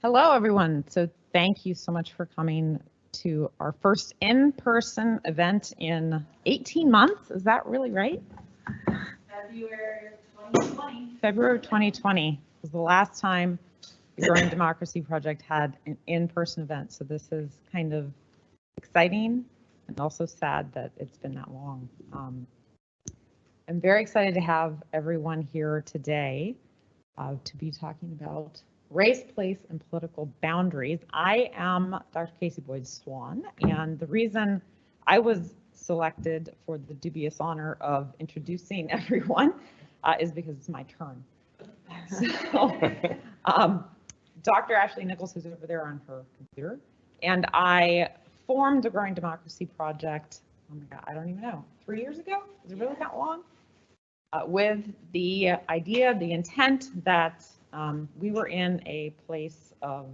Hello, everyone. So thank you so much for coming to our first in-person event in 18 months. Is that really right? February 2020. February 2020 was the last time the Growing Democracy Project had an in-person event. So this is kind of exciting and also sad that it's been that long. I'm very excited to have everyone here today to be talking about race, place, and political boundaries. I am Dr. Casey Boyd Swan, and the reason I was selected for the dubious honor of introducing everyone is because it's my turn. So, Dr. Ashley Nichols, who's over there on her computer, and I formed the Growing Democracy Project, oh my God, I don't even know, 3 years ago? Is it really that long? With the idea, the intent that we were in a place of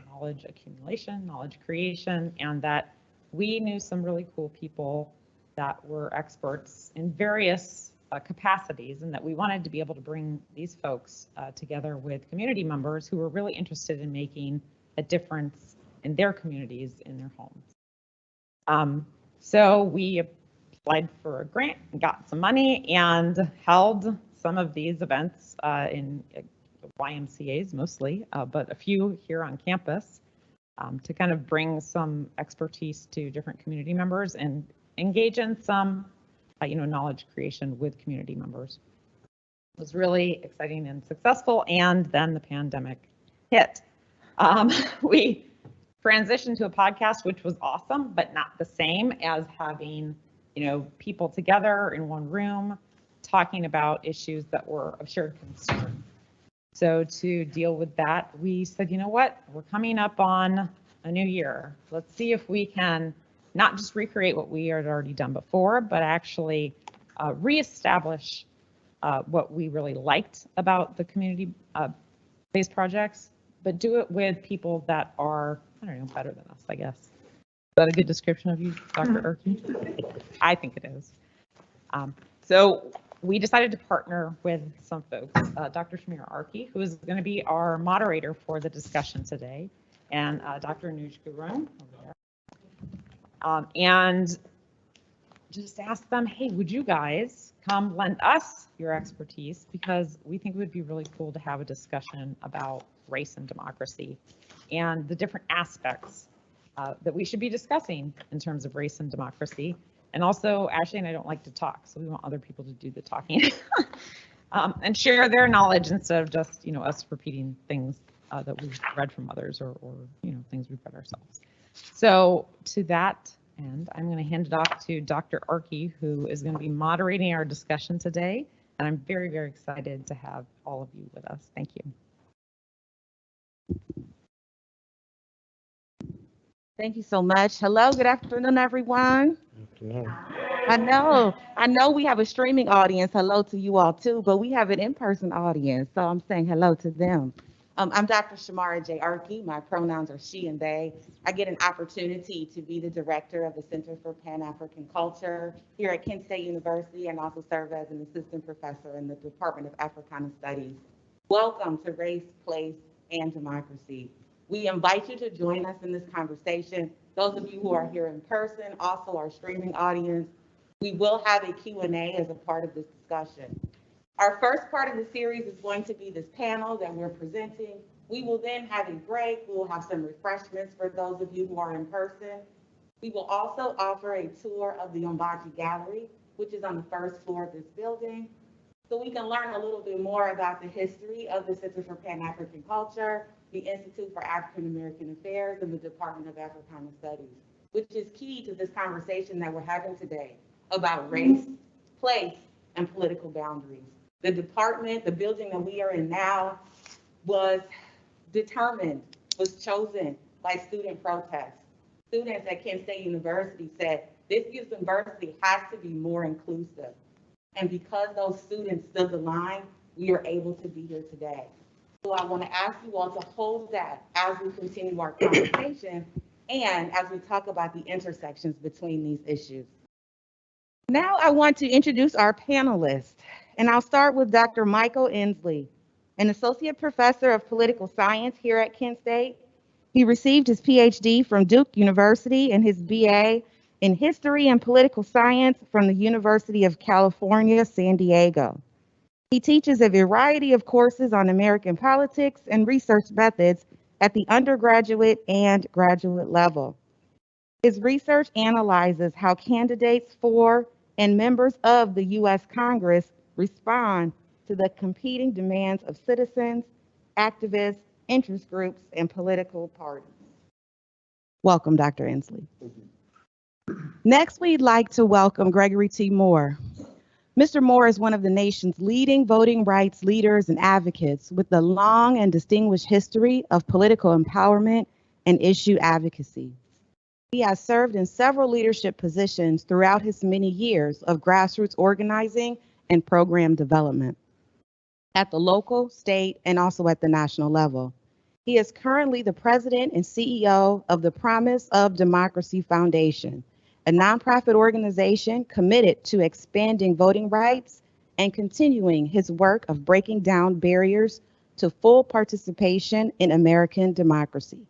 knowledge accumulation, knowledge creation, and that we knew some really cool people that were experts in various capacities, and that we wanted to be able to bring these folks together with community members who were really interested in making a difference in their communities, in their homes. So we applied for a grant, got some money, and held some of these events in YMCAs mostly, but a few here on campus to kind of bring some expertise to different community members and engage in some, knowledge creation with community members. It was really exciting and successful, and then the pandemic hit. We transitioned to a podcast, which was awesome, but not the same as having people together in one room talking about issues that were of shared concern. So to deal with that, we said, you know what, we're coming up on a new year. Let's see if we can not just recreate what we had already done before, but actually reestablish what we really liked about the community-based projects, but do it with people that are, better than us, I guess. Is that a good description of you, Dr. Erkey? I think it is. So we decided to partner with some folks, Dr. Shamir Arki, who is going to be our moderator for the discussion today, and Dr. Anuj Gurung over there. And just ask them, hey, would you guys come lend us your expertise, because we think it would be really cool to have a discussion about race and democracy and the different aspects that we should be discussing in terms of race and democracy. And also, Ashley and I don't like to talk, so we want other people to do the talking and share their knowledge instead of just, us repeating things that we've read from others or things we've read ourselves. So to that end, I'm going to hand it off to Dr. Arki, who is going to be moderating our discussion today. And I'm very, very excited to have all of you with us. Thank you. Thank you so much. Hello, good afternoon, everyone. I know we have a streaming audience. Hello to you all too, but we have an in-person audience, so I'm saying hello to them. I'm Dr. Shamara J. Arki. My pronouns are she and they. I get an opportunity to be the director of the Center for Pan-African Culture here at Kent State University, and also serve as an assistant professor in the Department of Africana Studies. Welcome to Race, Place, and Democracy. We invite you to join us in this conversation. Those of you who are here in person, also our streaming audience, we will have a Q&A as a part of this discussion. Our first part of the series is going to be this panel that we're presenting. We will then have a break. We will have some refreshments for those of you who are in person. We will also offer a tour of the Ombaji Gallery, which is on the first floor of this building, so we can learn a little bit more about the history of the Center for Pan-African Culture, the Institute for African American Affairs, and the Department of Africana Studies, which is key to this conversation that we're having today about race, place, and political boundaries. The department, the building that we are in now, was chosen by student protests. Students at Kent State University said, this university has to be more inclusive. And because those students stood the line, we are able to be here today. So I want to ask you all to hold that as we continue our conversation and as we talk about the intersections between these issues. Now I want to introduce our panelists, and I'll start with Dr. Michael Inslee. an associate professor of political science here at Kent State. He received his PhD from Duke University and his BA in history and political science from the University of California, San Diego. He teaches a variety of courses on American politics and research methods at the undergraduate and graduate level. His research analyzes how candidates for and members of the U.S. Congress respond to the competing demands of citizens, activists, interest groups, and political parties. Welcome, Dr. Inslee. Next, we'd like to welcome Gregory T Moore. Mr. Moore is one of the nation's leading voting rights leaders and advocates with a long and distinguished history of political empowerment and issue advocacy. He has served in several leadership positions throughout his many years of grassroots organizing and program development at the local, state, and also at the national level. He is currently the president and CEO of the Promise of Democracy Foundation, a nonprofit organization committed to expanding voting rights and continuing his work of breaking down barriers to full participation in American democracy.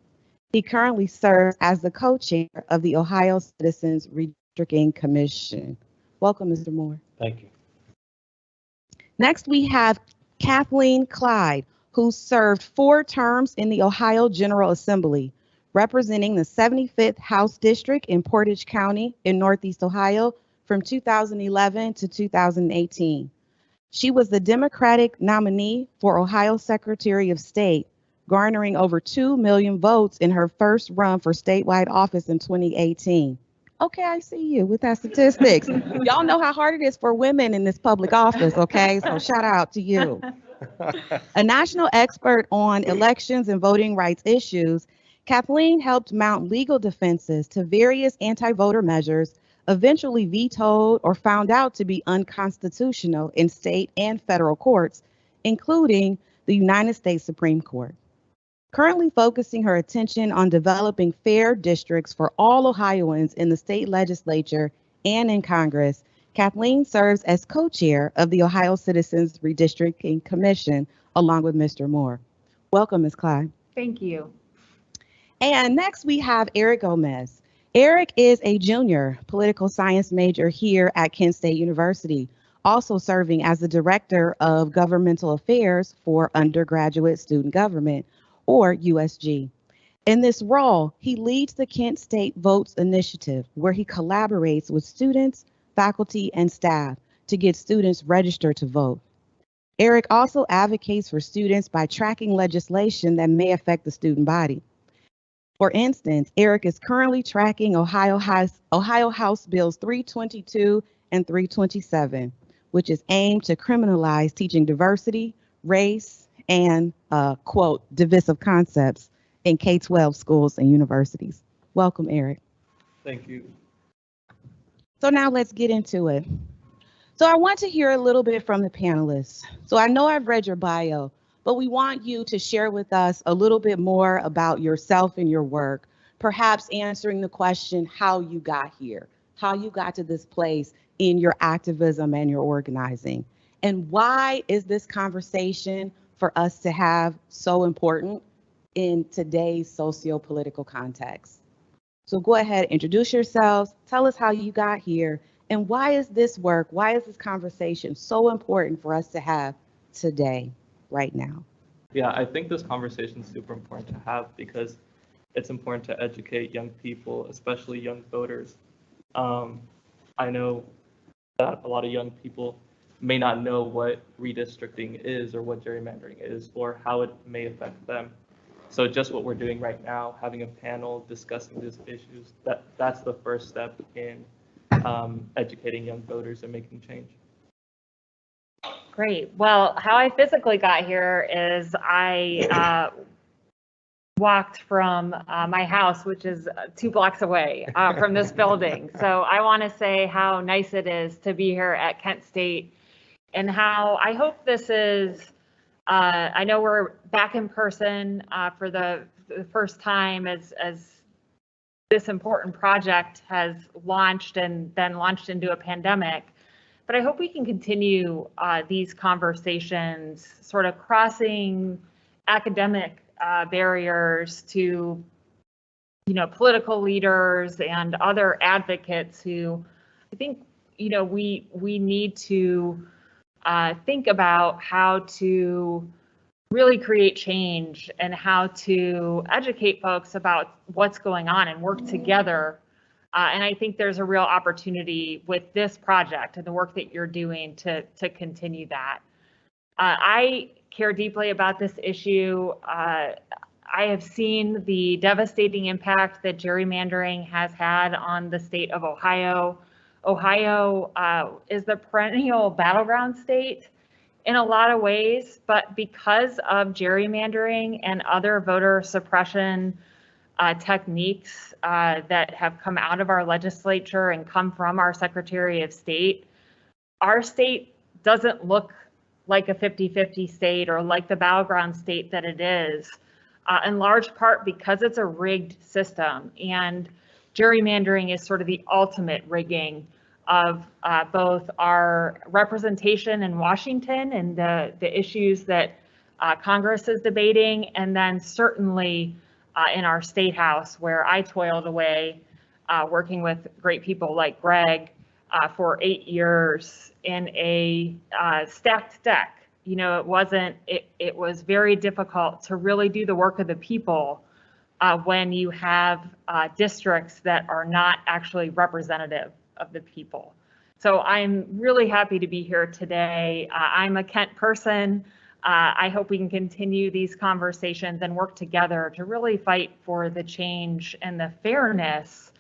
He currently serves as the co-chair of the Ohio Citizens Redistricting Commission. Welcome, Mr. Moore. Thank you. Next, we have Kathleen Clyde, who served 4 terms in the Ohio General Assembly, representing the 75th House District in Portage County in Northeast Ohio from 2011 to 2018. She was the Democratic nominee for Ohio Secretary of State, garnering over 2 million votes in her first run for statewide office in 2018. Okay, I see you with that statistics. Y'all know how hard it is for women in this public office, okay? So shout out to you. A national expert on elections and voting rights issues, Kathleen helped mount legal defenses to various anti-voter measures eventually vetoed or found out to be unconstitutional in state and federal courts, including the United States Supreme Court. Currently focusing her attention on developing fair districts for all Ohioans in the state legislature and in Congress, Kathleen serves as co-chair of the Ohio Citizens Redistricting Commission, along with Mr. Moore. Welcome, Ms. Clyde. Thank you. And next we have Eric Gomez. Eric is a junior political science major here at Kent State University, also serving as the Director of Governmental Affairs for Undergraduate Student Government, or USG. In this role, he leads the Kent State Votes Initiative, where he collaborates with students, faculty, and staff to get students registered to vote. Eric also advocates for students by tracking legislation that may affect the student body. For instance, Eric is currently tracking Ohio House Bills 322 and 327, which is aimed to criminalize teaching diversity, race, and, quote, divisive concepts in K-12 schools and universities. Welcome, Eric. Thank you. So now let's get into it. So I want to hear a little bit from the panelists. So I know I've read your bio, but we want you to share with us a little bit more about yourself and your work, perhaps answering the question how you got here, how you got to this place in your activism and your organizing, and why is this conversation for us to have so important in today's socio-political context. So go ahead, introduce yourselves, tell us how you got here, and why is this work, why is this conversation so important for us to have today, right now? Yeah, I think this conversation is super important to have because it's important to educate young people, especially young voters. I know that a lot of young people may not know what redistricting is or what gerrymandering is or how it may affect them. So just what we're doing right now, having a panel discussing these issues, that's the first step in educating young voters and making change. Great. Well, how I physically got here is I walked from my house, which is 2 blocks away from this building. So I want to say how nice it is to be here at Kent State and how I hope this is, I know we're back in person for the first time as this important project has launched and then launched into a pandemic. But I hope we can continue these conversations, sort of crossing academic barriers to, political leaders and other advocates who I think, we need to think about how to really create change and how to educate folks about what's going on and work together. And I think there's a real opportunity with this project and the work that you're doing to continue that. I care deeply about this issue. I have seen the devastating impact that gerrymandering has had on the state of Ohio. Ohio is the perennial battleground state in a lot of ways, but because of gerrymandering and other voter suppression techniques that have come out of our legislature and come from our Secretary of State, our state doesn't look like a 50-50 state or like the battleground state that it is, in large part because it's a rigged system. And gerrymandering is sort of the ultimate rigging of both our representation in Washington and the issues that Congress is debating, and then certainly in our state house, where I toiled away working with great people like Greg for 8 years in a stacked deck. It was very difficult to really do the work of the people when you have districts that are not actually representative of the people. So I'm really happy to be here today. I'm a Kent person. I hope we can continue these conversations and work together to really fight for the change and the fairness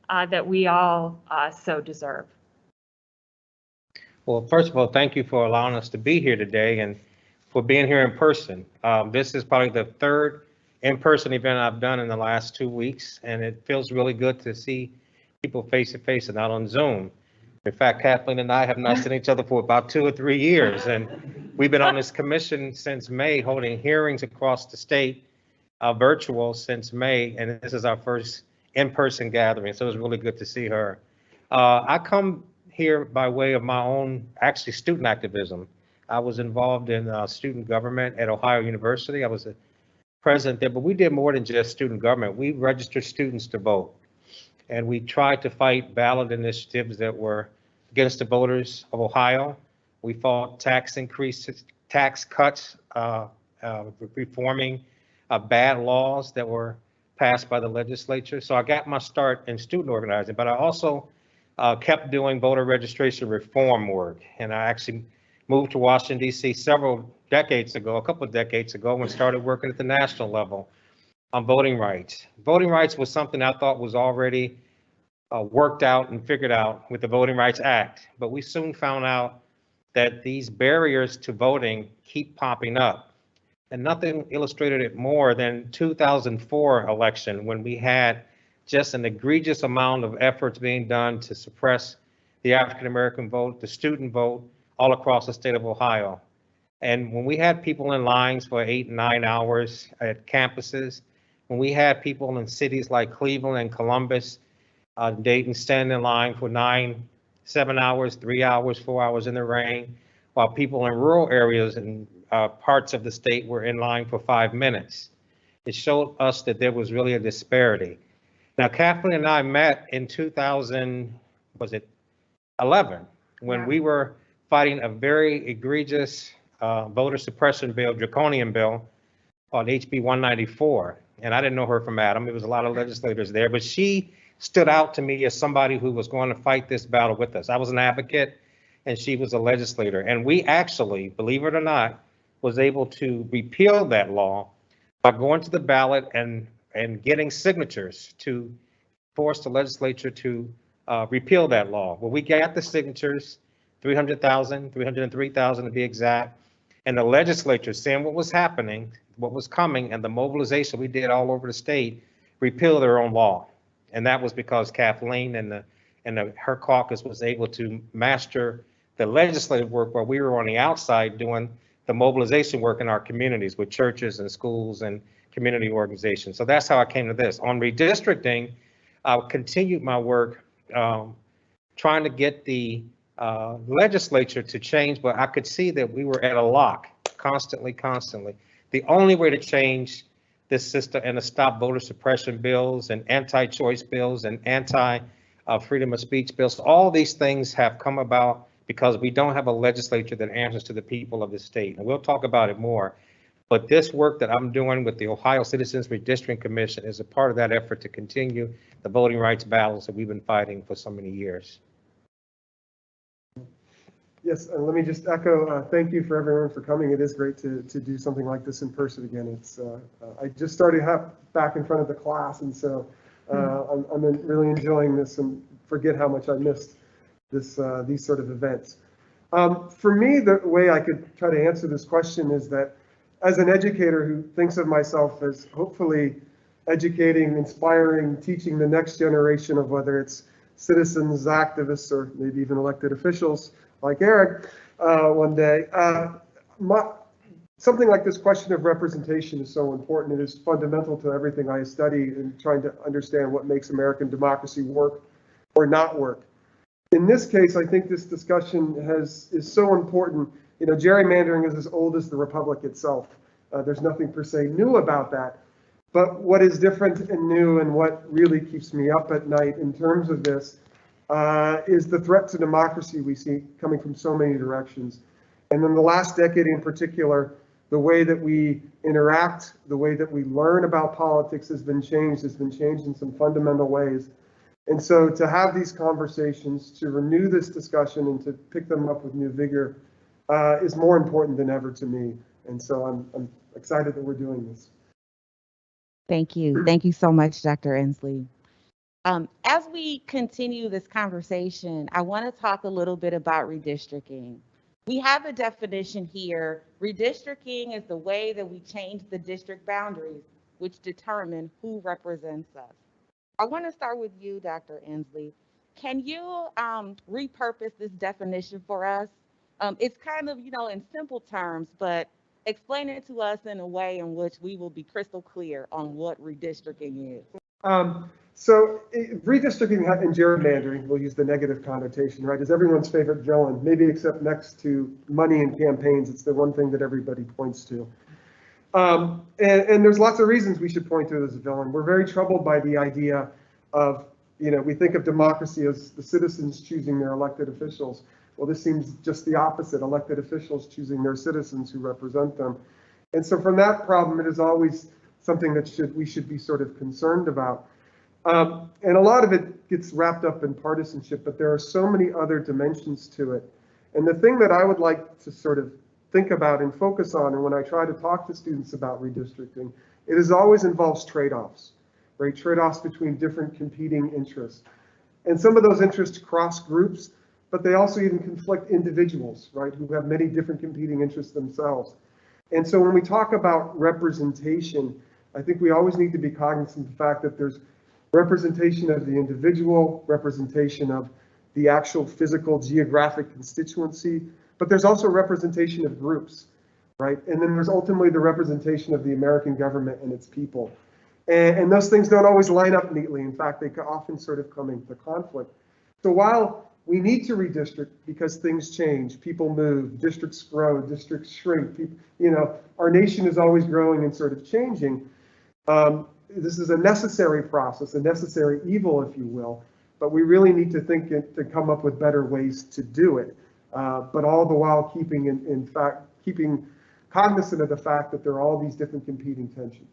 that we all so deserve. Well, first of all, thank you for allowing us to be here today and for being here in person. This is probably the third in-person event I've done in the last 2 weeks, and it feels really good to see people face to face and not on Zoom. In fact, Kathleen and I have not seen each other for about 2 or 3 years, and we've been on this commission since May, holding hearings across the state, virtual since May, and this is our first in-person gathering, so it was really good to see her. I come here by way of my own, actually, student activism. I was involved in student government at Ohio University. I was a president there, but we did more than just student government. We registered students to vote, and we tried to fight ballot initiatives that were against the voters of Ohio. We fought tax increases, tax cuts, reforming bad laws that were passed by the legislature. So I got my start in student organizing, but I also kept doing voter registration reform work. And I actually moved to Washington, D.C. several decades ago, a couple of decades ago, and started working at the national level on voting rights. Voting rights was something I thought was already worked out and figured out with the Voting Rights Act. But we soon found out that these barriers to voting keep popping up. And nothing illustrated it more than 2004 election, when we had just an egregious amount of efforts being done to suppress the African-American vote, the student vote, all across the state of Ohio. And when we had people in lines for 8 and 9 hours at campuses, when we had people in cities like Cleveland and Columbus, Dayton, stand in line for 7 hours, 3 hours, 4 hours in the rain, while people in rural areas and parts of the state were in line for 5 minutes. It showed us that there was really a disparity. Now, Kathleen and I met in 2011, when we were fighting a very egregious voter suppression bill, draconian bill, called HB 194. And I didn't know her from Adam. There was a lot of legislators there, but she stood out to me as somebody who was going to fight this battle with us. I was an advocate and she was a legislator. And we actually, believe it or not, was able to repeal that law by going to the ballot and getting signatures to force the legislature to repeal that law. Well, we got the signatures, 300,000, 303,000 to be exact. And the legislature, seeing what was happening, what was coming, and the mobilization we did all over the state, repealed their own law. And that was because Kathleen and her caucus was able to master the legislative work while we were on the outside doing the mobilization work in our communities with churches and schools and community organizations. So that's how I came to this. On redistricting, I continued my work trying to get the legislature to change, but I could see that we were at a lock constantly. The only way to change this system and to stop voter suppression bills and anti-choice bills and anti-freedom of speech bills, all these things have come about because we don't have a legislature that answers to the people of the state. And we'll talk about it more. But this work that I'm doing with the Ohio Citizens Redistricting Commission is a part of that effort to continue the voting rights battles that we've been fighting for so many years. Yes, and let me just echo, thank you for everyone for coming. It is great to do something like this in person again. It's I just started back in front of the class, and so I'm really enjoying this and forget how much I missed these sort of events. For me, the way I could try to answer this question is that as an educator who thinks of myself as hopefully educating, inspiring, teaching the next generation of whether it's citizens, activists, or maybe even elected officials like Eric one day, something like this question of representation is so important. It is fundamental to everything I study in trying to understand what makes American democracy work or not work. In this case, I think this discussion is so important. You know, gerrymandering is as old as the Republic itself. There's nothing per se new about that. But what is different and new and what really keeps me up at night in terms of this is the threat to democracy we see coming from so many directions. And in the last decade in particular, the way that we interact, the way that we learn about politics has been changed in some fundamental ways. And so to have these conversations, to renew this discussion and to pick them up with new vigor is more important than ever to me. And so I'm excited that we're doing this. Thank you. Thank you so much, Dr. Inslee. As we continue this conversation, I want to talk a little bit about redistricting. We have a definition here. Redistricting is the way that we change the district boundaries, which determine who represents us. I want to start with you, Dr. Inslee. Can you repurpose this definition for us? It's kind of, in simple terms, but explain it to us in a way in which we will be crystal clear on what redistricting is. So redistricting and gerrymandering, we'll use the negative connotation, right, is everyone's favorite villain, maybe except next to money and campaigns. It's the one thing that everybody points to. And there's lots of reasons we should point to it as a villain. We're very troubled by the idea of, we think of democracy as the citizens choosing their elected officials. Well, this seems just the opposite, elected officials choosing their citizens who represent them. And so from that problem, it is always something that we should be sort of concerned about. And a lot of it gets wrapped up in partisanship, but there are so many other dimensions to it. And the thing that I would like to sort of think about and focus on, and when I try to talk to students about redistricting, it always involves trade-offs, right? Trade-offs between different competing interests. And some of those interests cross groups, but they also even conflict individuals, right, who have many different competing interests themselves. And so when we talk about representation, I think we always need to be cognizant of the fact that there's representation of the individual, representation of the actual physical geographic constituency, but there's also representation of groups, right? And then there's ultimately the representation of the American government and its people. And those things don't always line up neatly. In fact, they can often sort of come into conflict. So while we need to redistrict because things change, people move, districts grow, districts shrink, our nation is always growing and sort of changing. This is a necessary process, a necessary evil, if you will, but we really need to think to come up with better ways to do it. But all the while keeping cognizant of the fact that there are all these different competing tensions.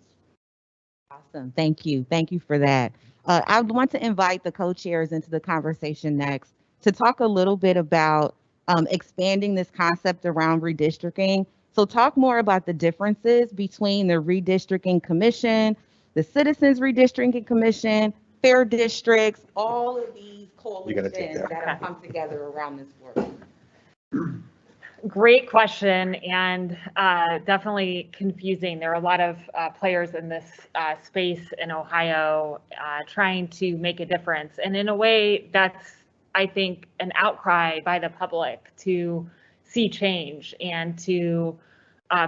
Awesome. Thank you. Thank you for that. I want to invite the co-chairs into the conversation next to talk a little bit about expanding this concept around redistricting. So talk more about the differences between the Redistricting Commission, the Citizens Redistricting Commission, fair districts, all of these coalitions that have come together around this work. Great question, and definitely confusing. There are a lot of players in this space in Ohio trying to make a difference. And in a way, that's, I think, an outcry by the public to see change and to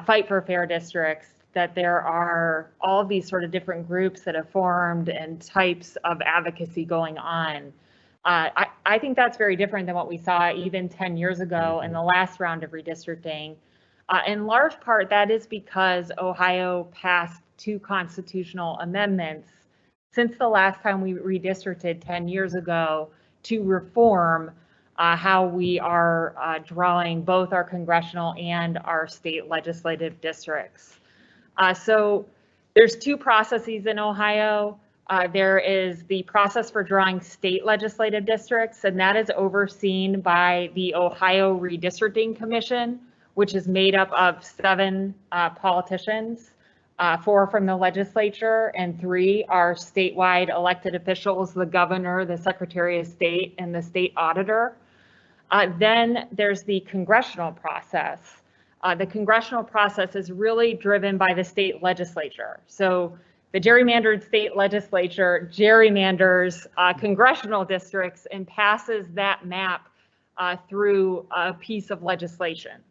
fight for fair districts, that there are all these sort of different groups that have formed and types of advocacy going on. I think that's very different than what we saw even 10 years ago in the last round of redistricting. In large part, that is because Ohio passed 2 constitutional amendments since the last time we redistricted 10 years ago to reform how we are drawing both our congressional and our state legislative districts. So there's 2 processes in Ohio. There is the process for drawing state legislative districts, and that is overseen by the Ohio Redistricting Commission, which is made up of 7 politicians, 4 from the legislature, and 3 are statewide elected officials, the governor, the secretary of state, and the state auditor. Then there's the congressional process. The congressional process is really driven by the state legislature. So the gerrymandered state legislature gerrymanders congressional districts and passes that map through a piece of legislation.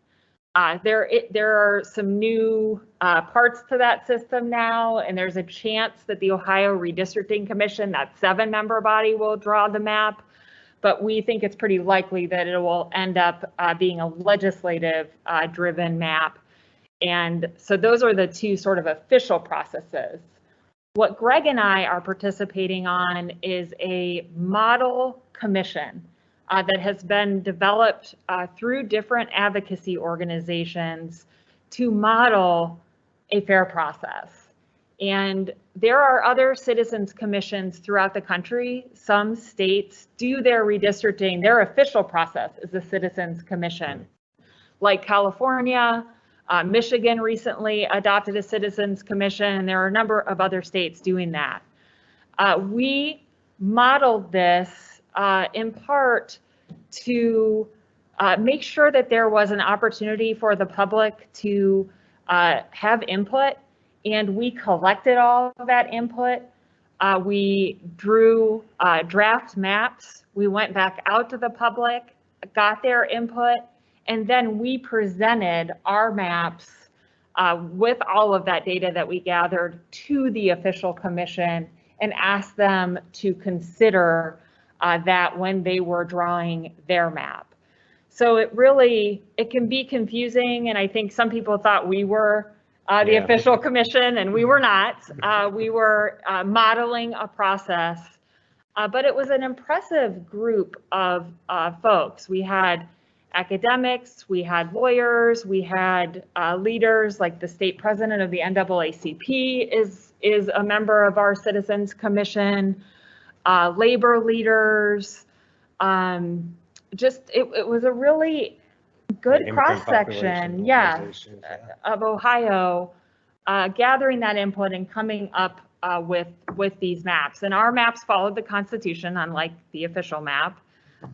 There are some new parts to that system now, and there's a chance that the Ohio Redistricting Commission, that 7-member body, will draw the map. But we think it's pretty likely that it will end up being a legislative driven map. And so those are the 2 sort of official processes. What Greg and I are participating on is a model commission that has been developed through different advocacy organizations to model a fair process. And there are other citizens commissions throughout the country. Some states do their redistricting, their official process is a citizens commission. Like California, Michigan recently adopted a citizens commission, and there are a number of other states doing that. We modeled this in part to make sure that there was an opportunity for the public to have input. And we collected all of that input. We drew draft maps. We went back out to the public, got their input, and then we presented our maps with all of that data that we gathered to the official commission and asked them to consider that when they were drawing their map. So it can be confusing, and I think some people thought we were the official commission, and we were not. We were modeling a process, but it was an impressive group of folks. We had academics, we had lawyers, we had leaders like the state president of the NAACP is a member of our Citizens Commission, labor leaders. It was a really good cross-section, of Ohio, gathering that input and coming up with these maps. And our maps followed the Constitution, unlike the official map.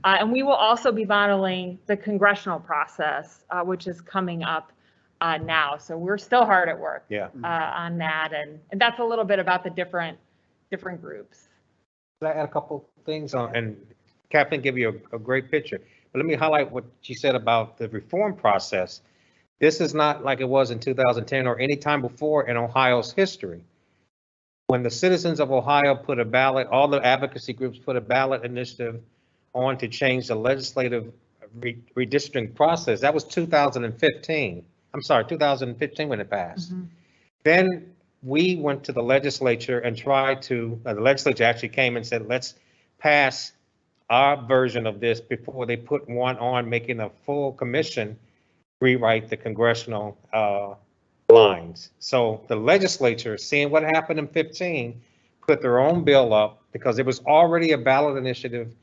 And we will also be modeling the congressional process, which is coming up now. So we're still hard at work on that. And that's a little bit about the different groups. Can I add a couple things on? And Kathleen gave you a great picture. But let me highlight what she said about the reform process. This is not like it was in 2010 or any time before in Ohio's history. When the citizens of Ohio put a ballot, all the advocacy groups put a ballot initiative on to change the legislative redistricting process. That was 2015. I'm sorry, 2015 when it passed. Mm-hmm. Then we went to the legislature and tried to, the legislature actually came and said, let's pass our version of this before they put one on, making a full commission rewrite the congressional lines. So the legislature, seeing what happened in 15, put their own bill up because there was already a ballot initiative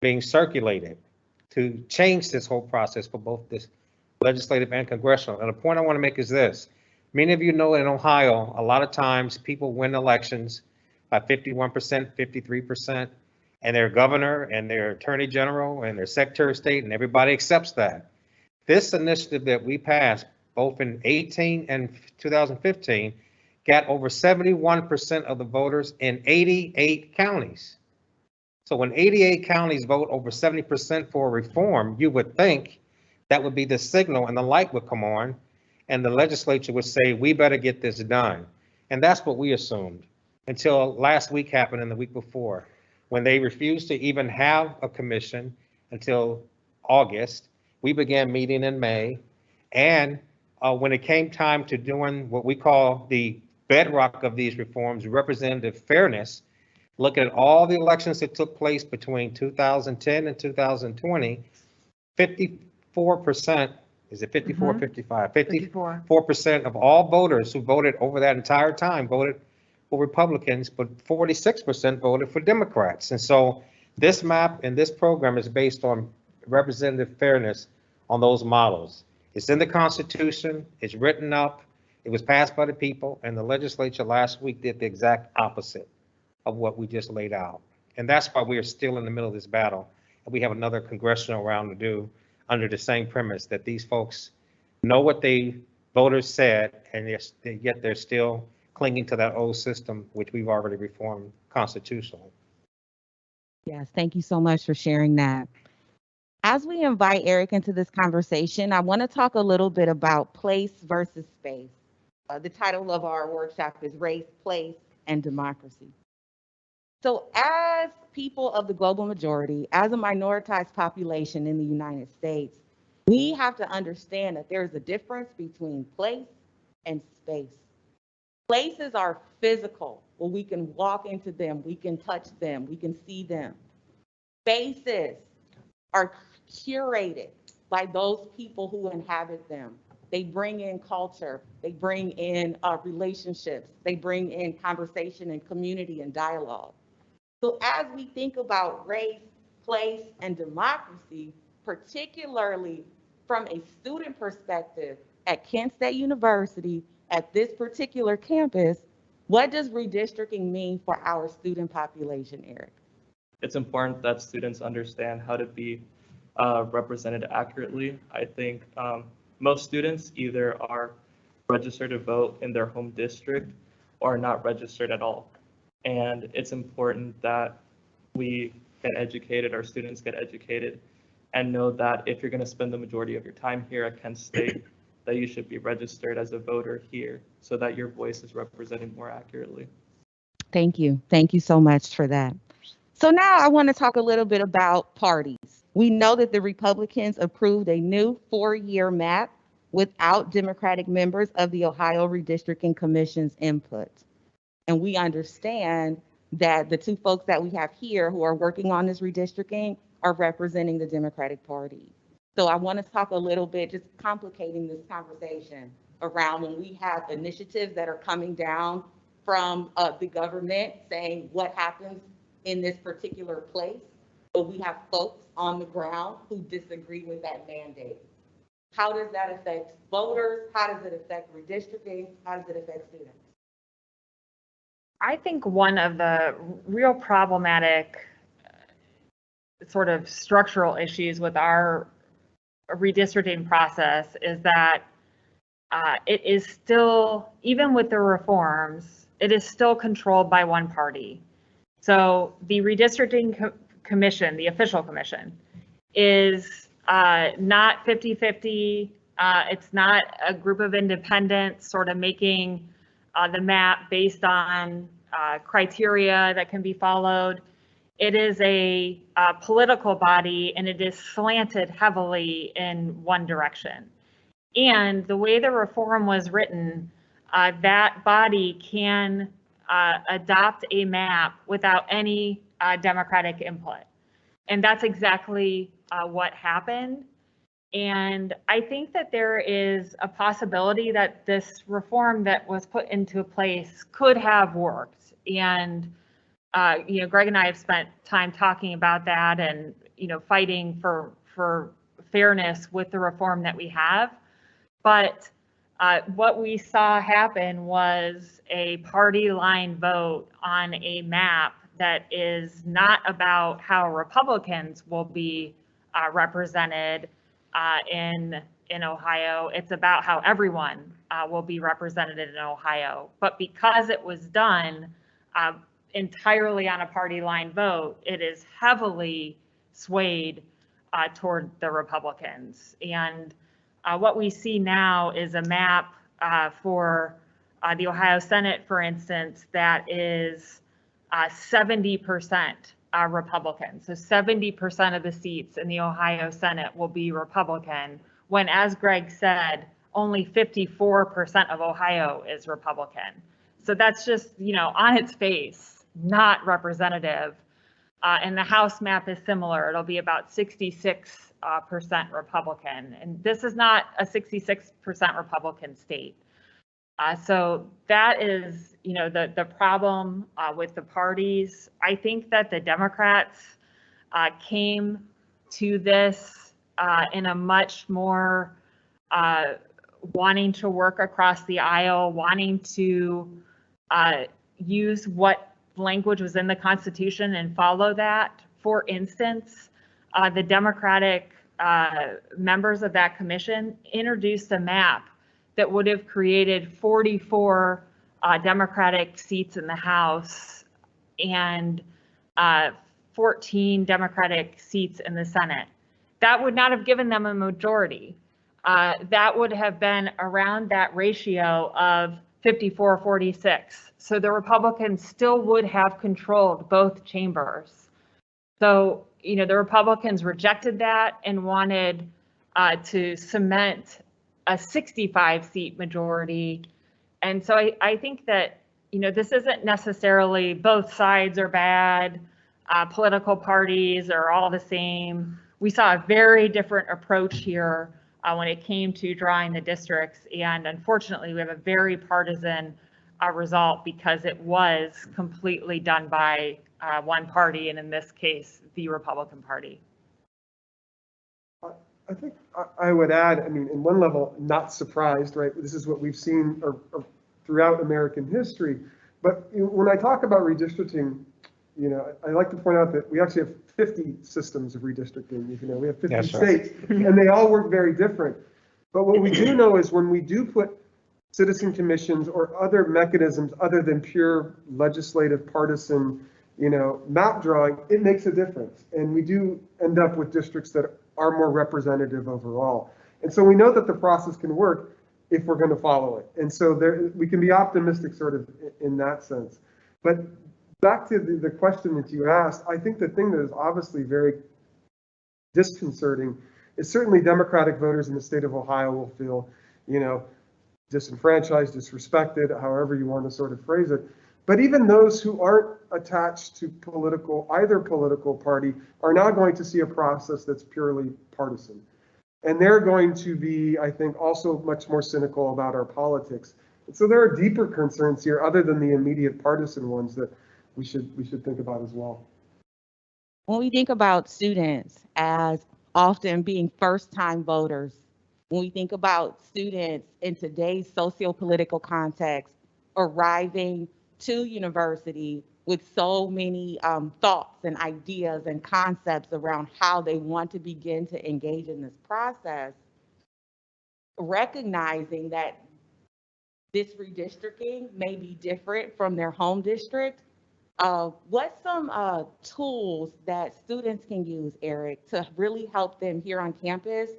being circulated to change this whole process for both this legislative and congressional. And the point I want to make is this. Many of you know in Ohio, a lot of times people win elections by 51%, 53%. And their governor and their attorney general and their secretary of state, and everybody accepts that. This initiative that we passed, both in 18 and 2015, got over 71% of the voters in 88 counties. So when 88 counties vote over 70% for reform, you would think that would be the signal and the light would come on, and the legislature would say, we better get this done. And that's what we assumed until last week happened and the week before. When they refused to even have a commission until August, we began meeting in May. And when it came time to doing what we call the bedrock of these reforms, representative fairness, looking at all the elections that took place between 2010 and 2020, 54%, is it 54, 55? 54% of all voters who voted over that entire time voted for Republicans, but 46% voted for Democrats. And so this map and this program is based on representative fairness on those models. It's in the Constitution, it's written up, it was passed by the people, and the legislature last week did the exact opposite of what we just laid out. And that's why we are still in the middle of this battle. And we have another congressional round to do under the same premise that these folks know what the voters said, and yet they're still clinging to that old system, which we've already reformed constitutionally. Yes, thank you so much for sharing that. As we invite Eric into this conversation, I want to talk a little bit about place versus space. The title of our workshop is Race, Place, and Democracy. So as people of the global majority, as a minoritized population in the United States, we have to understand that there's a difference between place and space. Places are physical, where we can walk into them, we can touch them, we can see them. Spaces are curated by those people who inhabit them. They bring in culture, they bring in relationships, they bring in conversation and community and dialogue. So as we think about race, place, and democracy, particularly from a student perspective at Kent State University, at this particular campus, what does redistricting mean for our student population, Eric? It's important that students understand how to be represented accurately. I think most students either are registered to vote in their home district or are not registered at all. And it's important that we get educated, our students get educated, and know that if you're going to spend the majority of your time here at Kent State, that you should be registered as a voter here so that your voice is represented more accurately. Thank you. Thank you so much for that. So now I want to talk a little bit about parties. We know that the Republicans approved a new 4-year map without Democratic members of the Ohio Redistricting Commission's input. And we understand that the two folks that we have here who are working on this redistricting are representing the Democratic Party. So I want to talk a little bit, just complicating this conversation around when we have initiatives that are coming down from the government saying what happens in this particular place, but we have folks on the ground who disagree with that mandate. How does that affect voters? How does it affect redistricting? How does it affect students? I think one of the real problematic sort of structural issues with our redistricting process is that it is still, even with the reforms, it is still controlled by one party. So the redistricting commission, the official commission, is not 50-50. It's not a group of independents sort of making the map based on criteria that can be followed. It is a political body, and it is slanted heavily in one direction. And the way the reform was written, that body can adopt a map without any democratic input. And that's exactly what happened. And I think that there is a possibility that this reform that was put into place could have worked. And Greg and I have spent time talking about that and fighting for fairness with the reform that we have. But what we saw happen was a party line vote on a map that is not about how Republicans will be represented in Ohio. It's about how everyone will be represented in Ohio. But because it was done entirely on a party line vote, it is heavily swayed toward the Republicans. And what we see now is a map for the Ohio Senate, for instance, that is 70% Republican. So 70% of the seats in the Ohio Senate will be Republican, when, as Greg said, only 54% of Ohio is Republican. So that's just, on its face, not representative. And the House map is similar. It'll be about 66% Republican. And this is not a 66% Republican state. So that is, the problem with the parties. I think that the Democrats came to this in a much more wanting to work across the aisle, wanting to use what language was in the Constitution and follow that. For instance, the Democratic members of that commission introduced a map that would have created 44 Democratic seats in the House and 14 Democratic seats in the Senate. That would not have given them a majority. That would have been around that ratio of 54-46. So the Republicans still would have controlled both chambers. So, the Republicans rejected that and wanted to cement a 65-seat majority. And so I think that, this isn't necessarily both sides are bad, political parties are all the same. We saw a very different approach here when it came to drawing the districts. And unfortunately, we have a very partisan result because it was completely done by one party, and in this case, the Republican Party. I think I would add, in one level, not surprised, right? This is what we've seen throughout American history. But when I talk about redistricting, I like to point out that we actually have 50 systems of redistricting. We have 50 states, and they all work very different. But what we do know is when we do put citizen commissions or other mechanisms other than pure legislative partisan, map drawing, it makes a difference. And we do end up with districts that are more representative overall. And so we know that the process can work if we're going to follow it. And so we can be optimistic sort of in that sense. But back to the question that you asked, I think the thing that is obviously very disconcerting is certainly Democratic voters in the state of Ohio will feel, disenfranchised, disrespected, however you want to sort of phrase it. But even those who aren't attached to either political party are now going to see a process that's purely partisan. And they're going to be, I think, also much more cynical about our politics. And so there are deeper concerns here other than the immediate partisan ones that we should think about as well. When we think about students as often being first-time voters, when we think about students in today's socio-political context arriving to university with so many thoughts and ideas and concepts around how they want to begin to engage in this process, recognizing that this redistricting may be different from their home district, what's some tools that students can use, Eric, to really help them here on campus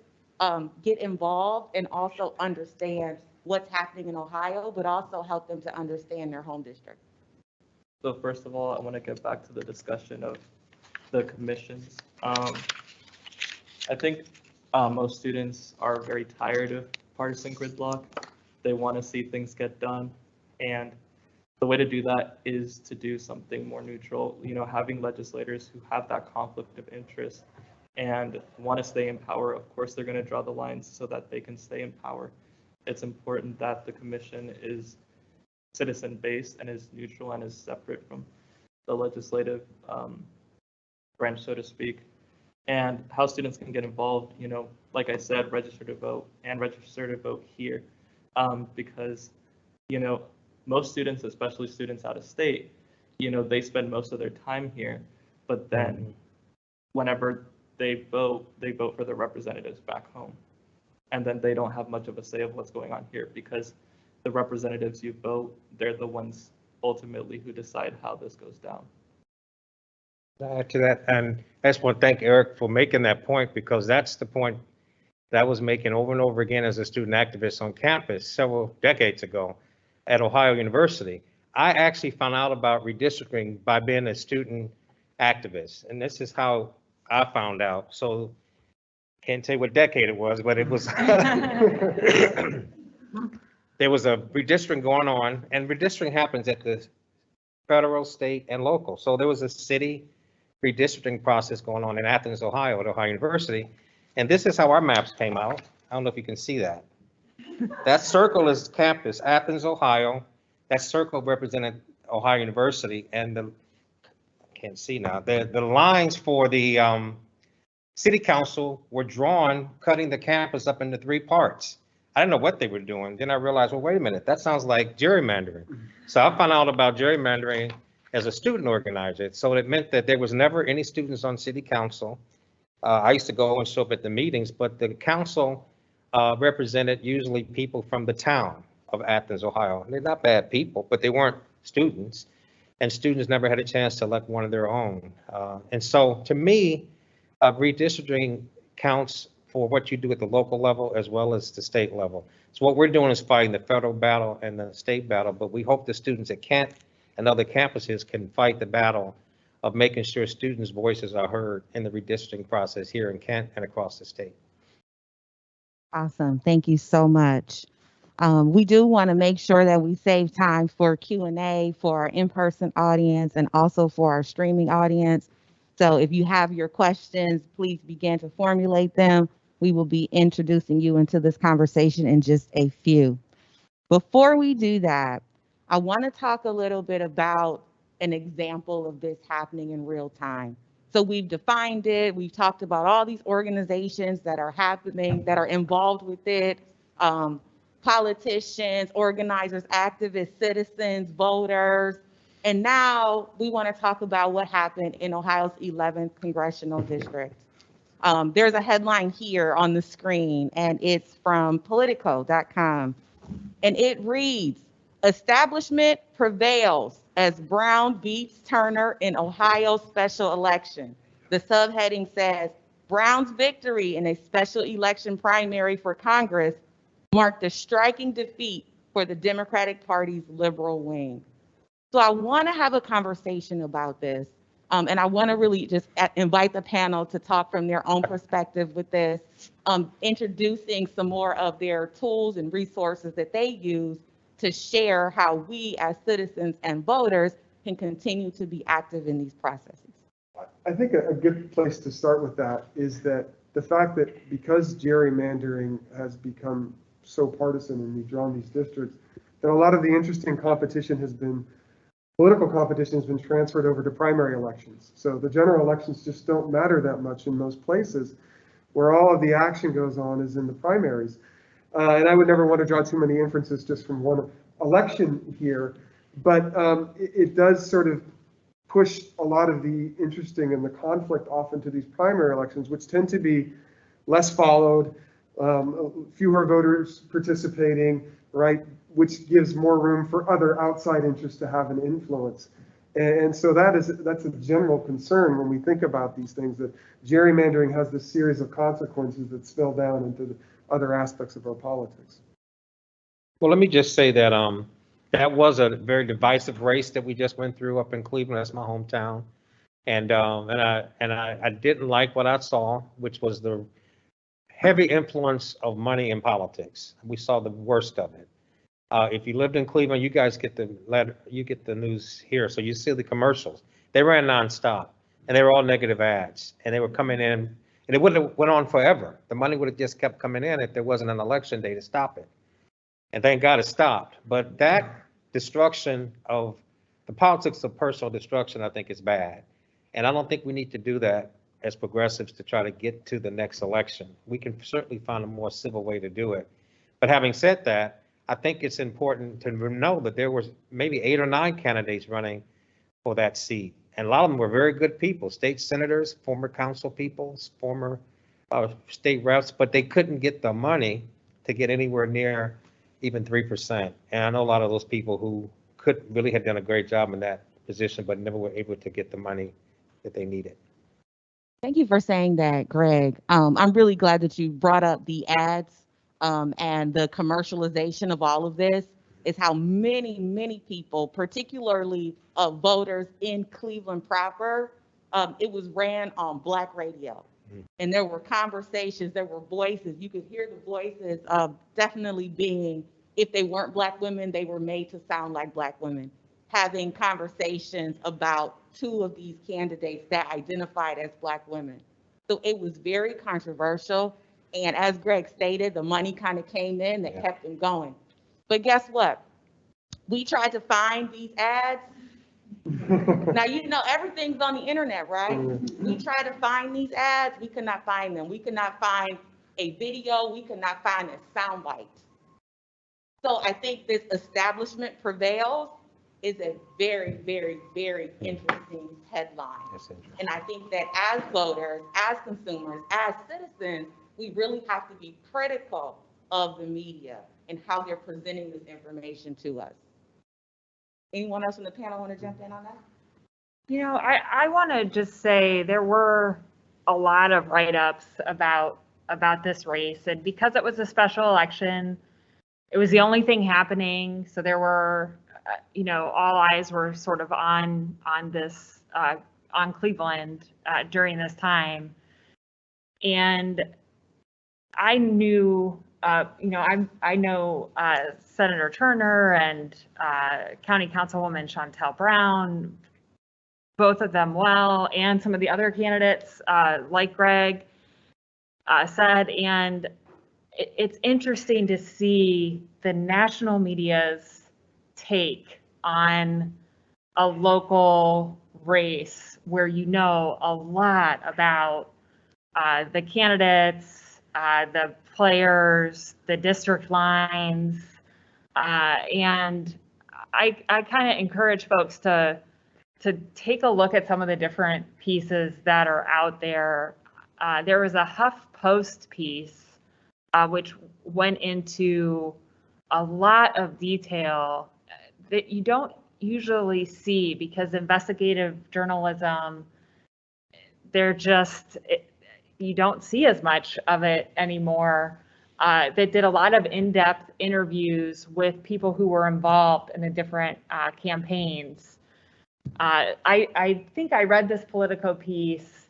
get involved and also understand what's happening in Ohio, but also help them to understand their home district? So first of all, I want to get back to the discussion of the commissions. I think most students are very tired of partisan gridlock. They want to see things get done. And the way to do that is to do something more neutral, having legislators who have that conflict of interest and want to stay in power. Of course, they're going to draw the lines so that they can stay in power. It's important that the commission is citizen-based and is neutral and is separate from the legislative branch, so to speak. And how students can get involved, like I said, register to vote here, because, most students, especially students out of state, they spend most of their time here, but then whenever they vote for their representatives back home. And then they don't have much of a say of what's going on here because the representatives you vote, they're the ones ultimately who decide how this goes down. Add to that, and I just want to thank Eric for making that point, because that's the point that I was making over and over again as a student activist on campus several decades ago at Ohio University. I actually found out about redistricting by being a student activists. And this is how I found out. So can't tell you what decade it was, but it was, there was a redistricting going on, and redistricting happens at the federal, state, and local. So there was a city redistricting process going on in Athens, Ohio, at Ohio University. And this is how our maps came out. I don't know if you can see that. That circle is campus, Athens, Ohio. That circle represented Ohio University, and I can't see now. The lines for the city council were drawn, cutting the campus up into 3 parts. I didn't know what they were doing. Then I realized, well, wait a minute, that sounds like gerrymandering. So I found out about gerrymandering as a student organizer. So it meant that there was never any students on city council. I used to go and show up at the meetings, but the council represented usually people from the town of Athens, Ohio. They're not bad people, but they weren't students, and students never had a chance to elect one of their own. And so to me, redistricting counts for what you do at the local level as well as the state level. So what we're doing is fighting the federal battle and the state battle, but we hope the students at Kent and other campuses can fight the battle of making sure students' voices are heard in the redistricting process here in Kent and across the state. Awesome. Thank you so much. We do want to make sure that we save time for Q&A for our in-person audience and also for our streaming audience. So if you have your questions, please begin to formulate them. We will be introducing you into this conversation in just a few. Before we do that, I want to talk a little bit about an example of this happening in real time. So we've defined it. We've talked about all these organizations that are happening, that are involved with it, politicians, organizers, activists, citizens, voters. And now we want to talk about what happened in Ohio's 11th congressional district. There's a headline here on the screen, and it's from Politico.com. And it reads, "Establishment prevails as Brown beats Turner in Ohio special election." The subheading says, "Brown's victory in a special election primary for Congress marked a striking defeat for the Democratic Party's liberal wing." So I want to have a conversation about this. And I want to really just invite the panel to talk from their own perspective with this, introducing some more of their tools and resources that they use to share how we as citizens and voters can continue to be active in these processes. I think a good place to start with that is that the fact that because gerrymandering has become so partisan and we've drawn these districts, that a lot of the interesting political competition has been transferred over to primary elections. So the general elections just don't matter that much in most places. Where all of the action goes on is in the primaries. And I would never want to draw too many inferences just from one election here, but it does sort of push a lot of the interesting and the conflict off into these primary elections, which tend to be less followed, fewer voters participating, right? Which gives more room for other outside interests to have an influence. And so that's a general concern when we think about these things, that gerrymandering has this series of consequences that spill down into the other aspects of our politics. Well, let me just say that that was a very divisive race that we just went through up in Cleveland. That's my hometown, and I didn't like what I saw, which was the heavy influence of money in politics. We saw the worst of it. If you lived in Cleveland, you guys get the letter, you get the news here, so you see the commercials. They ran nonstop, and they were all negative ads, and they were coming in. And it wouldn't have went on forever. The money would have just kept coming in if there wasn't an election day to stop it. And thank God it stopped. But that destruction of the politics of personal destruction, I think is bad. And I don't think we need to do that as progressives to try to get to the next election. We can certainly find a more civil way to do it. But having said that, I think it's important to know that there was maybe 8 or 9 candidates running for that seat. And a lot of them were very good people, state senators, former council people, former state reps, but they couldn't get the money to get anywhere near even 3%. And I know a lot of those people who really had done a great job in that position, but never were able to get the money that they needed. Thank you for saying that, Greg. I'm really glad that you brought up the ads and the commercialization of all of this. Is how many people, particularly voters in Cleveland proper, it was ran on Black radio. And there were conversations, there were voices. You could hear the voices definitely being, if they weren't Black women, they were made to sound like Black women, having conversations about two of these candidates that identified as Black women. So it was very controversial. And as Greg stated, the money kind of came in that kept them going. But guess what? We tried to find these ads. Now, you know, everything's on the internet, right? We tried to find these ads. We could not find them. We could not find a video. We could not find a soundbite. So I think this establishment prevails is a very, very, very interesting headline. And I think that as voters, as consumers, as citizens, we really have to be critical of the media and how they're presenting this information to us. Anyone else on the panel want to jump in on that? You know, I want to just say there were a lot of write-ups about this race, and because it was a special election, it was the only thing happening. So there were, you know, all eyes were sort of on this, on Cleveland during this time. And I knew, you know, I know Senator Turner and County Councilwoman Chantel Brown, both of them well, and some of the other candidates, like Greg said, and it's interesting to see the national media's take on a local race where you know a lot about the candidates, the players, the district lines, and I kind of encourage folks to take a look at some of the different pieces that are out there. There was a HuffPost piece which went into a lot of detail that you don't usually see, because investigative journalism, you don't see as much of it anymore. That did a lot of in-depth interviews with people who were involved in the different campaigns. I think I read this Politico piece,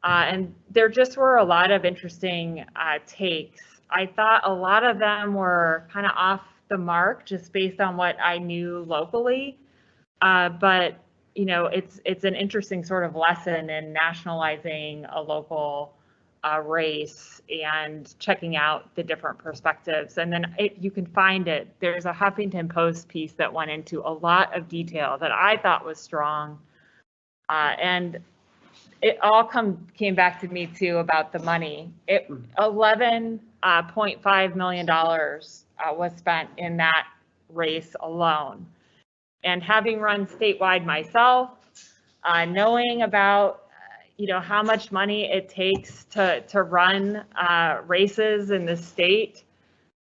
and there just were a lot of interesting takes. I thought a lot of them were kind of off the mark just based on what I knew locally. But you know, it's an interesting sort of lesson in nationalizing a local race and checking out the different perspectives. And then you can find it. There's a Huffington Post piece that went into a lot of detail that I thought was strong. And it all came back to me too about the money. $11.5 million was spent in that race alone. And having run statewide myself, knowing about you know how much money it takes to run races in the state,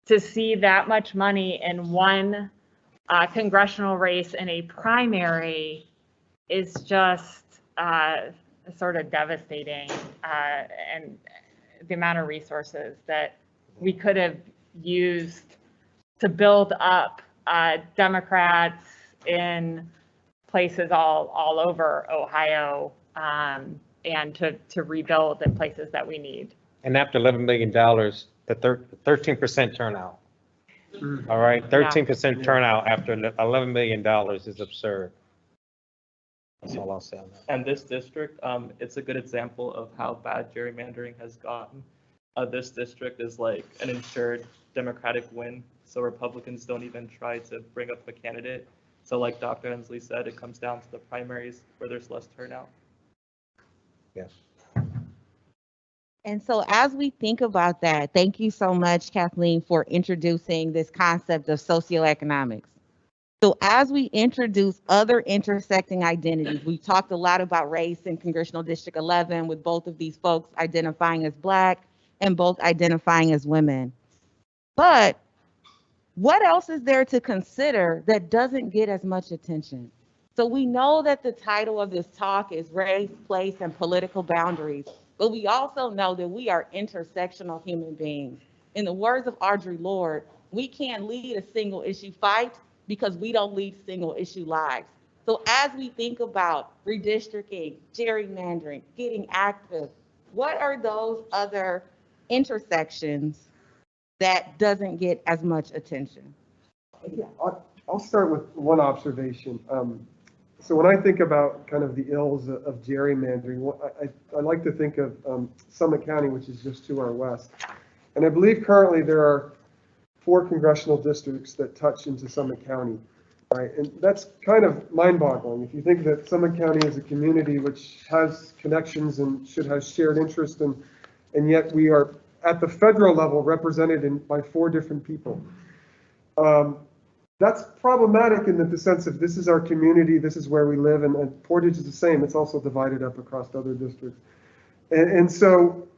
to see that much money in one congressional race in a primary is just sort of devastating, and the amount of resources that we could have used to build up Democrats in places all over Ohio, and to rebuild in places that we need. And after $11 million, the 13% turnout. All right, 13% turnout after $11 million is absurd. That's all I'll say on that. And this district, it's a good example of how bad gerrymandering has gotten. This district is like an ensured Democratic win, so Republicans don't even try to bring up a candidate. So like Dr. Hensley said, it comes down to the primaries where there's less turnout. Yes. And so as we think about that, thank you so much, Kathleen, for introducing this concept of socioeconomics. So as we introduce other intersecting identities, we talked a lot about race in Congressional District 11 with both of these folks identifying as Black and both identifying as women. But what else is there to consider that doesn't get as much attention? So we know that the title of this talk is Race, Place, and Political Boundaries, but we also know that we are intersectional human beings. In the words of Audre Lorde, we can't lead a single issue fight because we don't lead single issue lives. So as we think about redistricting, gerrymandering, getting active, what are those other intersections that doesn't get as much attention? Yeah, I'll start with one observation. So when I think about kind of the ills of gerrymandering, I like to think of Summit County, which is just to our west. And I believe currently there are 4 congressional districts that touch into Summit County, right? And that's kind of mind-boggling. If you think that Summit County is a community which has connections and should have shared interest, and yet we are at the federal level represented by 4 different people. That's problematic in the sense of this is our community, this is where we live, and Portage is the same. It's also divided up across other districts. And so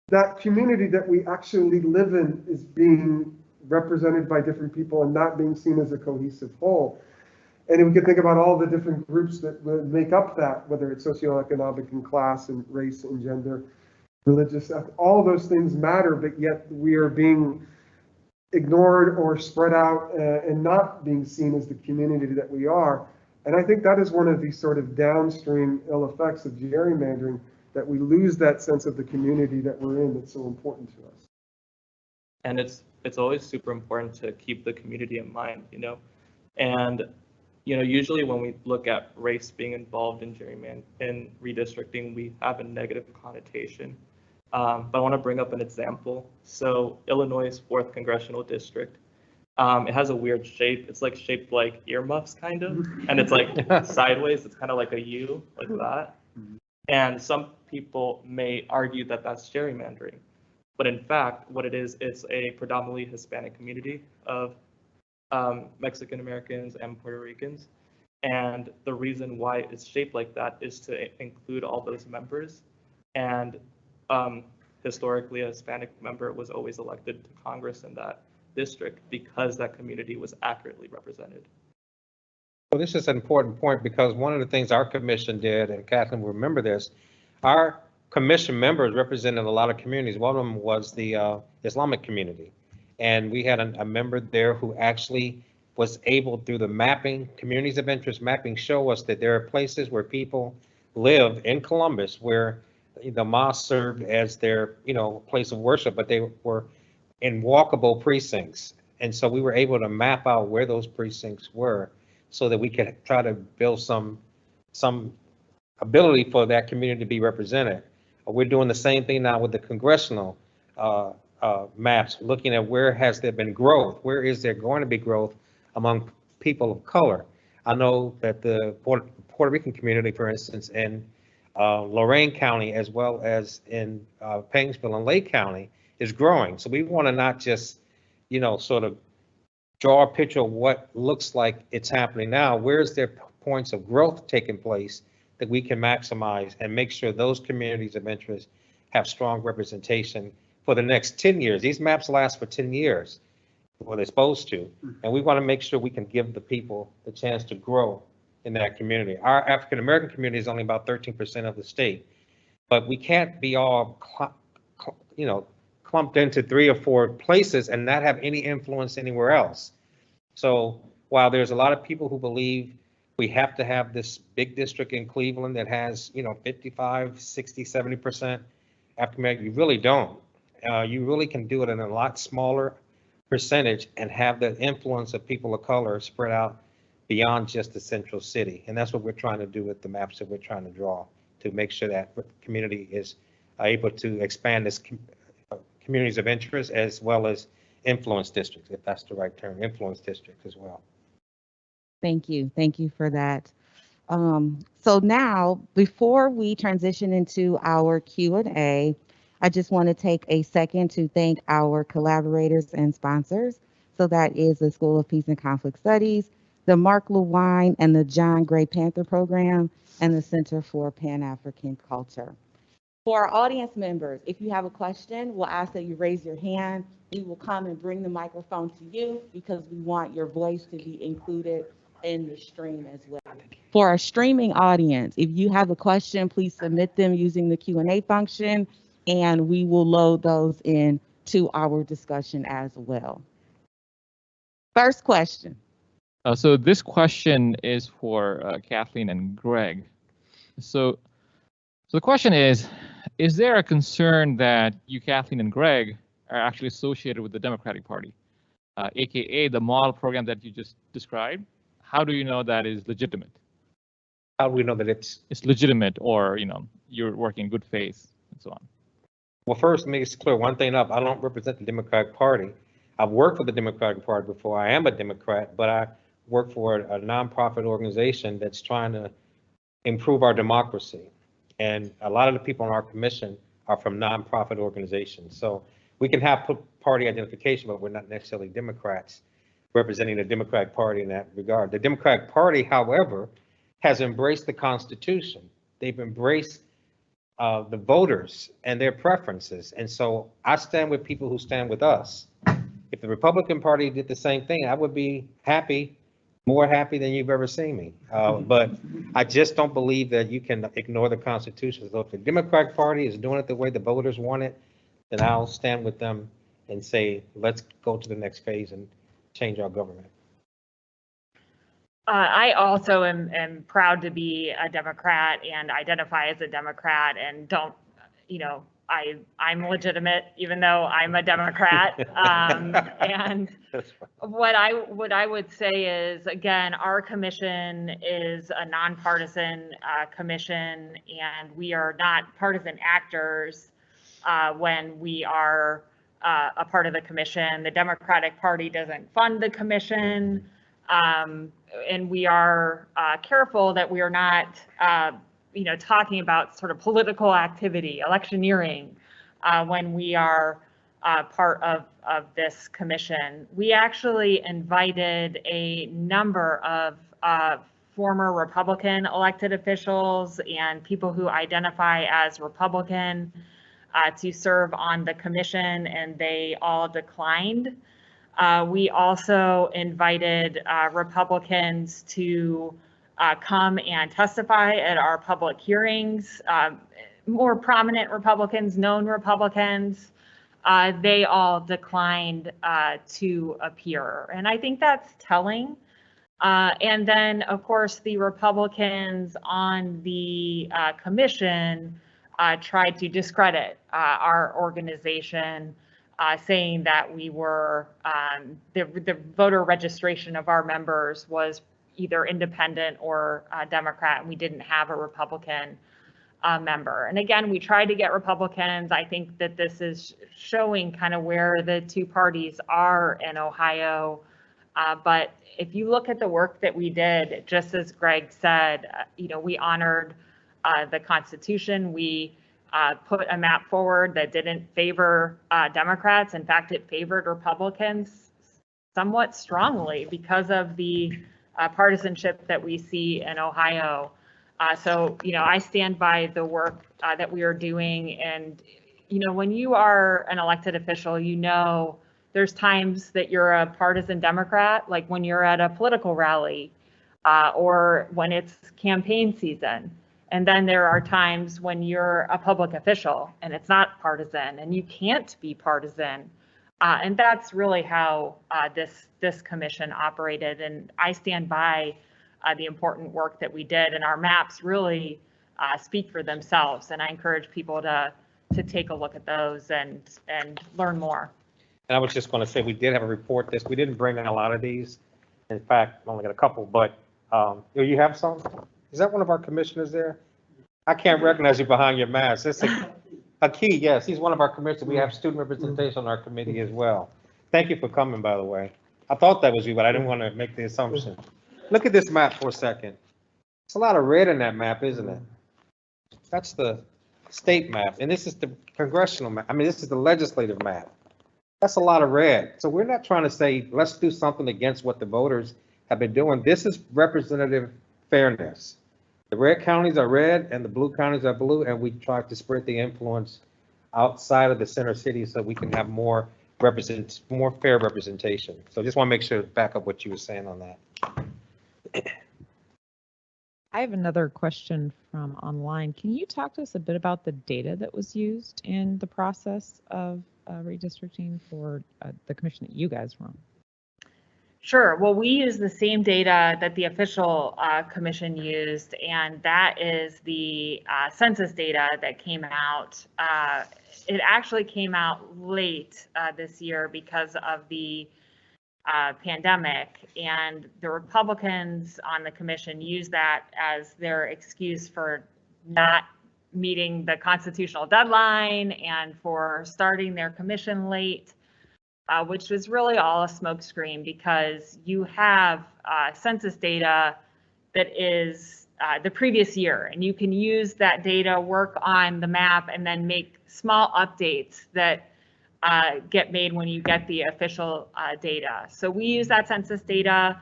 that community that we actually live in is being represented by different people and not being seen as a cohesive whole. And we can think about all the different groups that make up that, whether it's socioeconomic and class and race and gender, religious, all those things matter, but yet we are being ignored or spread out and not being seen as the community that we are. And I think that is one of these sort of downstream ill effects of gerrymandering, that we lose that sense of the community that we're in that's so important to us. And it's always super important to keep the community in mind, you know. And usually when we look at race being involved in in redistricting, we have a negative connotation. But I want to bring up an example. So Illinois' 4th congressional district, it has a weird shape. It's like shaped like earmuffs kind of, and it's like sideways. It's kind of like a U, like that. And some people may argue that that's gerrymandering. But in fact, what it is, it's a predominantly Hispanic community of Mexican Americans and Puerto Ricans. And the reason why it's shaped like that is to include all those members. And historically, a Hispanic member was always elected to Congress in that district because that community was accurately represented. Well, this is an important point because one of the things our commission did, and Kathleen will remember this, our commission members represented a lot of communities. One of them was the Islamic community. And we had a member there who actually was able, through the mapping, communities of interest mapping, show us that there are places where people live in Columbus where the mosque served as their, place of worship, but they were in walkable precincts. And so we were able to map out where those precincts were so that we could try to build some ability for that community to be represented. We're doing the same thing now with the congressional maps, looking at where has there been growth, where is there going to be growth among people of color. I know that the Puerto Rican community, for instance, in Lorain County, as well as in Painesville and Lake County, is growing. So we want to not just, sort of draw a picture of what looks like it's happening now. Where's there points of growth taking place that we can maximize and make sure those communities of interest have strong representation for the next 10 years. These maps last for 10 years, or they're supposed to. And we want to make sure we can give the people the chance to grow in that community. Our African American community is only about 13% of the state, but we can't be all, clumped into 3 or 4 places and not have any influence anywhere else. So while there's a lot of people who believe we have to have this big district in Cleveland that has, 55, 60, 70% African American, you really don't. You really can do it in a lot smaller percentage and have the influence of people of color spread out beyond just the central city. And that's what we're trying to do with the maps that we're trying to draw, to make sure that the community is able to expand its communities of interest as well as influence districts, if that's the right term, influence districts as well. Thank you. Thank you for that. So now, before we transition into our Q&A, I just want to take a second to thank our collaborators and sponsors. So that is the School of Peace and Conflict Studies, the Mark Lewine and the John Gray Panther Program, and the Center for Pan-African Culture. For our audience members, if you have a question, we'll ask that you raise your hand. We will come and bring the microphone to you because we want your voice to be included in the stream as well. For our streaming audience, if you have a question, please submit them using the Q&A function, and we will load those in to our discussion as well. First question, So this question is for Kathleen and Greg. So the question is there a concern that you, Kathleen and Greg, are actually associated with the Democratic Party, aka the model program that you just described? How do you know that is legitimate? How do we know that it's legitimate, or you're working in good faith and so on? Well, first, let me just clear one thing up. I don't represent the Democratic Party. I've worked for the Democratic Party before. I am a Democrat, but I work for a nonprofit organization that's trying to improve our democracy. And a lot of the people on our commission are from nonprofit organizations. So we can have party identification, but we're not necessarily Democrats representing the Democratic Party in that regard. The Democratic Party, however, has embraced the Constitution. They've embraced the voters and their preferences. And so I stand with people who stand with us. If the Republican Party did the same thing, I would be happy, more happy than you've ever seen me. But I just don't believe that you can ignore the Constitution. So if the Democratic Party is doing it the way the voters want it, then I'll stand with them and say, let's go to the next phase and change our government. I also am proud to be a Democrat and identify as a Democrat, and don't, I'm legitimate even though I'm a Democrat. And what I would say is, again, our commission is a nonpartisan commission, and we are not partisan actors when we are a part of the commission. The Democratic Party doesn't fund the commission. And we are careful that we are not, talking about sort of political activity, electioneering, when we are part of this commission. We actually invited a number of former Republican elected officials and people who identify as Republican to serve on the commission, and they all declined. We also invited Republicans to come and testify at our public hearings, more prominent Republicans, known Republicans. They all declined to appear. And I think that's telling. And then, of course, the Republicans on the commission tried to discredit our organization, saying that we were, the voter registration of our members was either independent or Democrat, and we didn't have a Republican member. And again, we tried to get Republicans. I think that this is showing kind of where the two parties are in Ohio. But if you look at the work that we did, just as Greg said, we honored the Constitution. We put a map forward that didn't favor Democrats. In fact, it favored Republicans somewhat strongly because of the partisanship that we see in Ohio. So, I stand by the work that we are doing. And, when you are an elected official, there's times that you're a partisan Democrat, like when you're at a political rally or when it's campaign season. And then there are times when you're a public official and it's not partisan, and you can't be partisan. And that's really how this commission operated. And I stand by the important work that we did, and our maps really speak for themselves. And I encourage people to take a look at those and learn more. And I was just going to say, we did have a report we didn't bring in a lot of these. In fact, I only got a couple, but you have some? Is that one of our commissioners there? I can't recognize you behind your mask. That's Aki, yes, he's one of our commissioners. We have student representation on our committee as well. Thank you for coming, by the way. I thought that was you, but I didn't want to make the assumption. Look at this map for a second. It's a lot of red in that map, isn't it? That's the state map, and this is the congressional map. I mean, this is the legislative map. That's a lot of red. So we're not trying to say, let's do something against what the voters have been doing. This is representative fairness. The red counties are red and the blue counties are blue, and we try to spread the influence outside of the center city so we can have more fair representation. So just want to make sure to back up what you were saying on that. I have another question from online. Can you talk to us a bit about the data that was used in the process of redistricting for the commission that you guys were on? Sure. Well, we use the same data that the official commission used, and that is the census data that came out. It actually came out late this year because of the pandemic, and the Republicans on the commission used that as their excuse for not meeting the constitutional deadline and for starting their commission late. Which was really all a smokescreen, because you have census data that is the previous year, and you can use that data, work on the map, and then make small updates that get made when you get the official data. So we use that census data.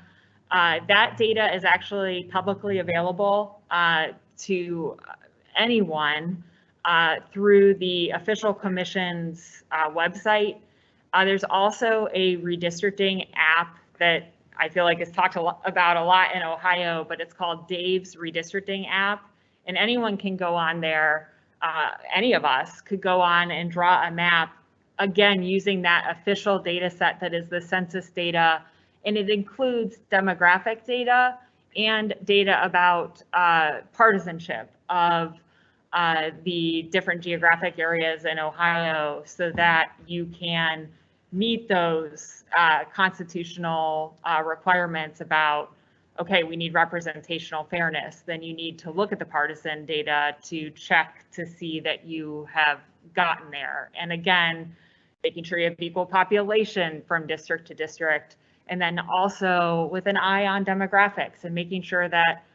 That data is actually publicly available to anyone through the official commission's website. There's also a redistricting app that I feel like is talked about a lot in Ohio, but it's called Dave's Redistricting App. And anyone can go on there, any of us could go on and draw a map, again, using that official data set that is the census data. And it includes demographic data and data about partisanship of the different geographic areas in Ohio, so that you can meet those constitutional requirements about, okay, we need representational fairness. Then you need to look at the partisan data to check to see that you have gotten there. And again, making sure you have equal population from district to district, and then also with an eye on demographics and making sure that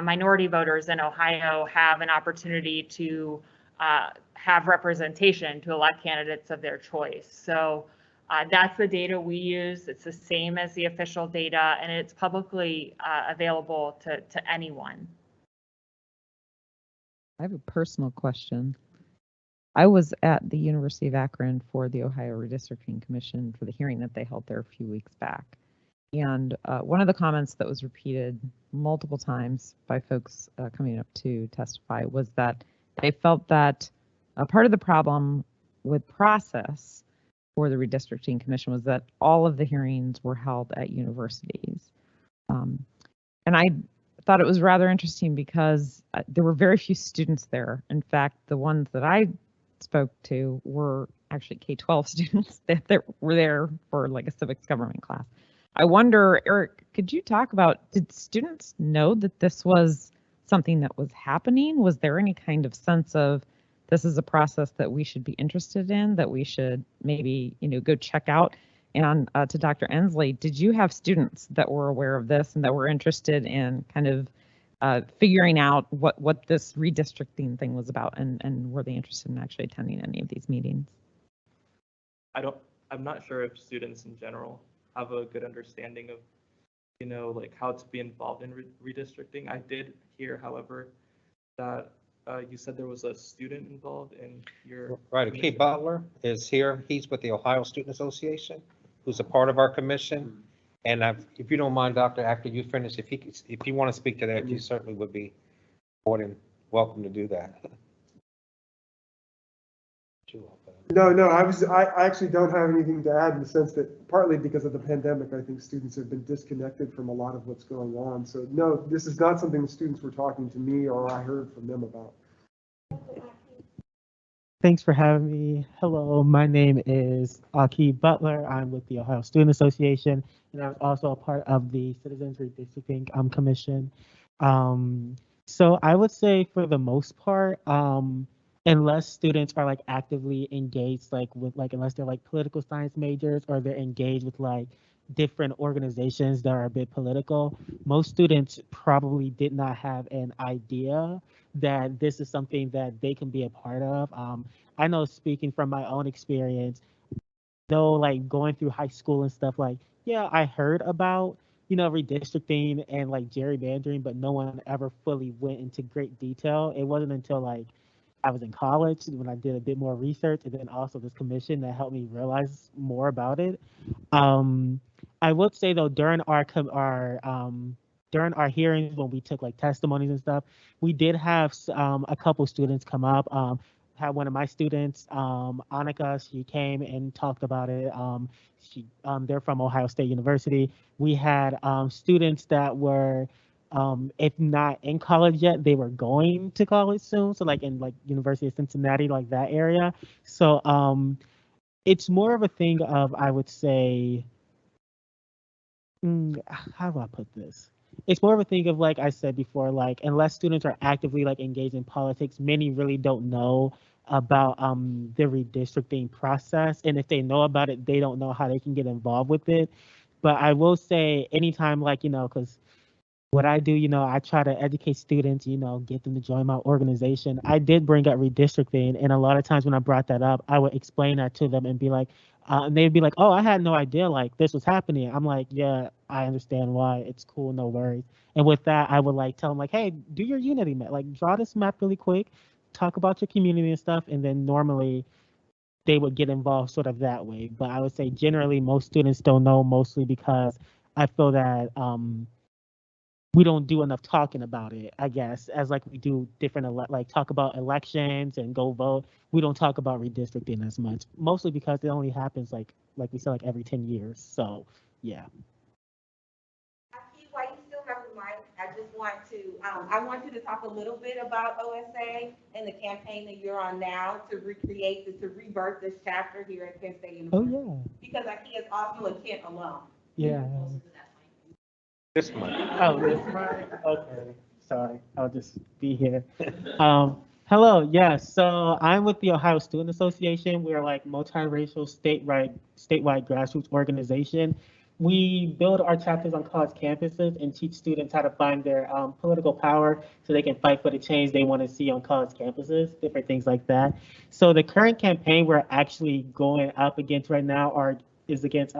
minority voters in Ohio have an opportunity to have representation to elect candidates of their choice. So that's the data we use. It's the same as the official data, and it's publicly available to anyone. I have a personal question. I was at the University of Akron for the Ohio Redistricting Commission for the hearing that they held there a few weeks back. And one of the comments that was repeated multiple times by folks coming up to testify was that they felt that a part of the problem with process for the Redistricting Commission was that all of the hearings were held at universities. And I thought it was rather interesting because there were very few students there. In fact, the ones that I spoke to were actually K-12 students that were there for like a civics government class. I wonder, Eric, could you talk about, did students know that this was something that was happening? Was there any kind of sense of this is a process that we should be interested in, that we should maybe, go check out? And to Dr. Ensley, did you have students that were aware of this and that were interested in kind of figuring out what this redistricting thing was about, and were they interested in actually attending any of these meetings? I'm not sure if students in general have a good understanding of, like how to be involved in redistricting. I did hear, however, that you said there was a student involved in your. Right, Aki Butler is here. He's with the Ohio Student Association, who's a part of our commission. And if you don't mind, Doctor, after you finish, if you want to speak to that, you certainly would be more than welcome to do that. No, I actually don't have anything to add, in the sense that partly because of the pandemic, I think students have been disconnected from a lot of what's going on. So no, this is not something the students were talking to me or I heard from them about. Thanks for having me. Hello, my name is Aki Butler. I'm with the Ohio Student Association, and I'm also a part of the Citizens Redistricting Commission. So I would say for the most part, unless students are like actively engaged, unless they're like political science majors or they're engaged with like different organizations that are a bit political, most students probably did not have an idea that this is something that they can be a part of. I know, speaking from my own experience, though, like going through high school and stuff, like, yeah, I heard about, redistricting and like gerrymandering, but no one ever fully went into great detail. It wasn't until like I was in college when I did a bit more research, and then also this commission that helped me realize more about it. I would say though, during our hearings, when we took like testimonies and stuff, we did have a couple students come up, had one of my students, Annika, she came and talked about it. They're from Ohio State University. We had students that were, if not in college yet, they were going to college soon. So like in like University of Cincinnati, like that area. So it's more of a thing of, I would say, how do I put this? It's more of a thing of, like I said before, like unless students are actively like engaged in politics, many really don't know about the redistricting process. And if they know about it, they don't know how they can get involved with it. But I will say anytime, like, because what I do, I try to educate students, get them to join my organization. I did bring up redistricting, and a lot of times when I brought that up, I would explain that to them and be like, and they'd be like, oh, I had no idea like this was happening. I'm like, yeah, I understand why. It's cool, no worries. And with that, I would like tell them like, hey, do your Unity map, like draw this map really quick, talk about your community and stuff, and then normally they would get involved sort of that way. But I would say generally most students don't know, mostly because I feel that we don't do enough talking about it, I guess, as like we do different, like talk about elections and go vote. We don't talk about redistricting as much, mostly because it only happens like we said, like every 10 years. So yeah. Aki, while you still have the mic, I just want to, I want you to talk a little bit about OSA and the campaign that you're on now to recreate this, to rebirth this chapter here at Penn State University. Oh yeah. Because Aki is also a Kent alum. Yeah. This month. Oh, this mic? Okay. Sorry, I'll just be here. Hello, yes. So I'm with the Ohio Student Association. We're like multiracial statewide grassroots organization. We build our chapters on college campuses and teach students how to find their political power so they can fight for the change they want to see on college campuses, different things like that. So the current campaign we're actually going up against right now is against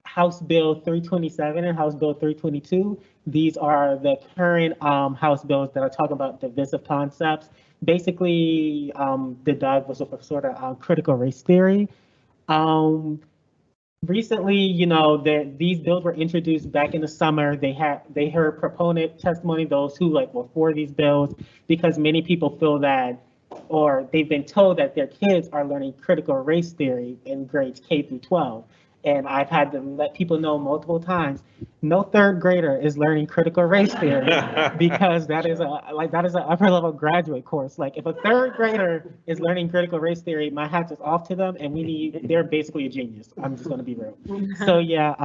House Bill 327 and House Bill 322. These are the current House bills that are talking about divisive concepts. Basically, the dog was a sort of critical race theory. Recently, these bills were introduced back in the summer. They heard proponent testimony, those who like were for these bills, because many people feel that, or they've been told that their kids are learning critical race theory in grades K through 12. And I've had to let people know multiple times, no third grader is learning critical race theory because that is an upper level graduate course. Like if a third grader is learning critical race theory, my hat is off to them, and they're basically a genius. I'm just going to be real. So yeah,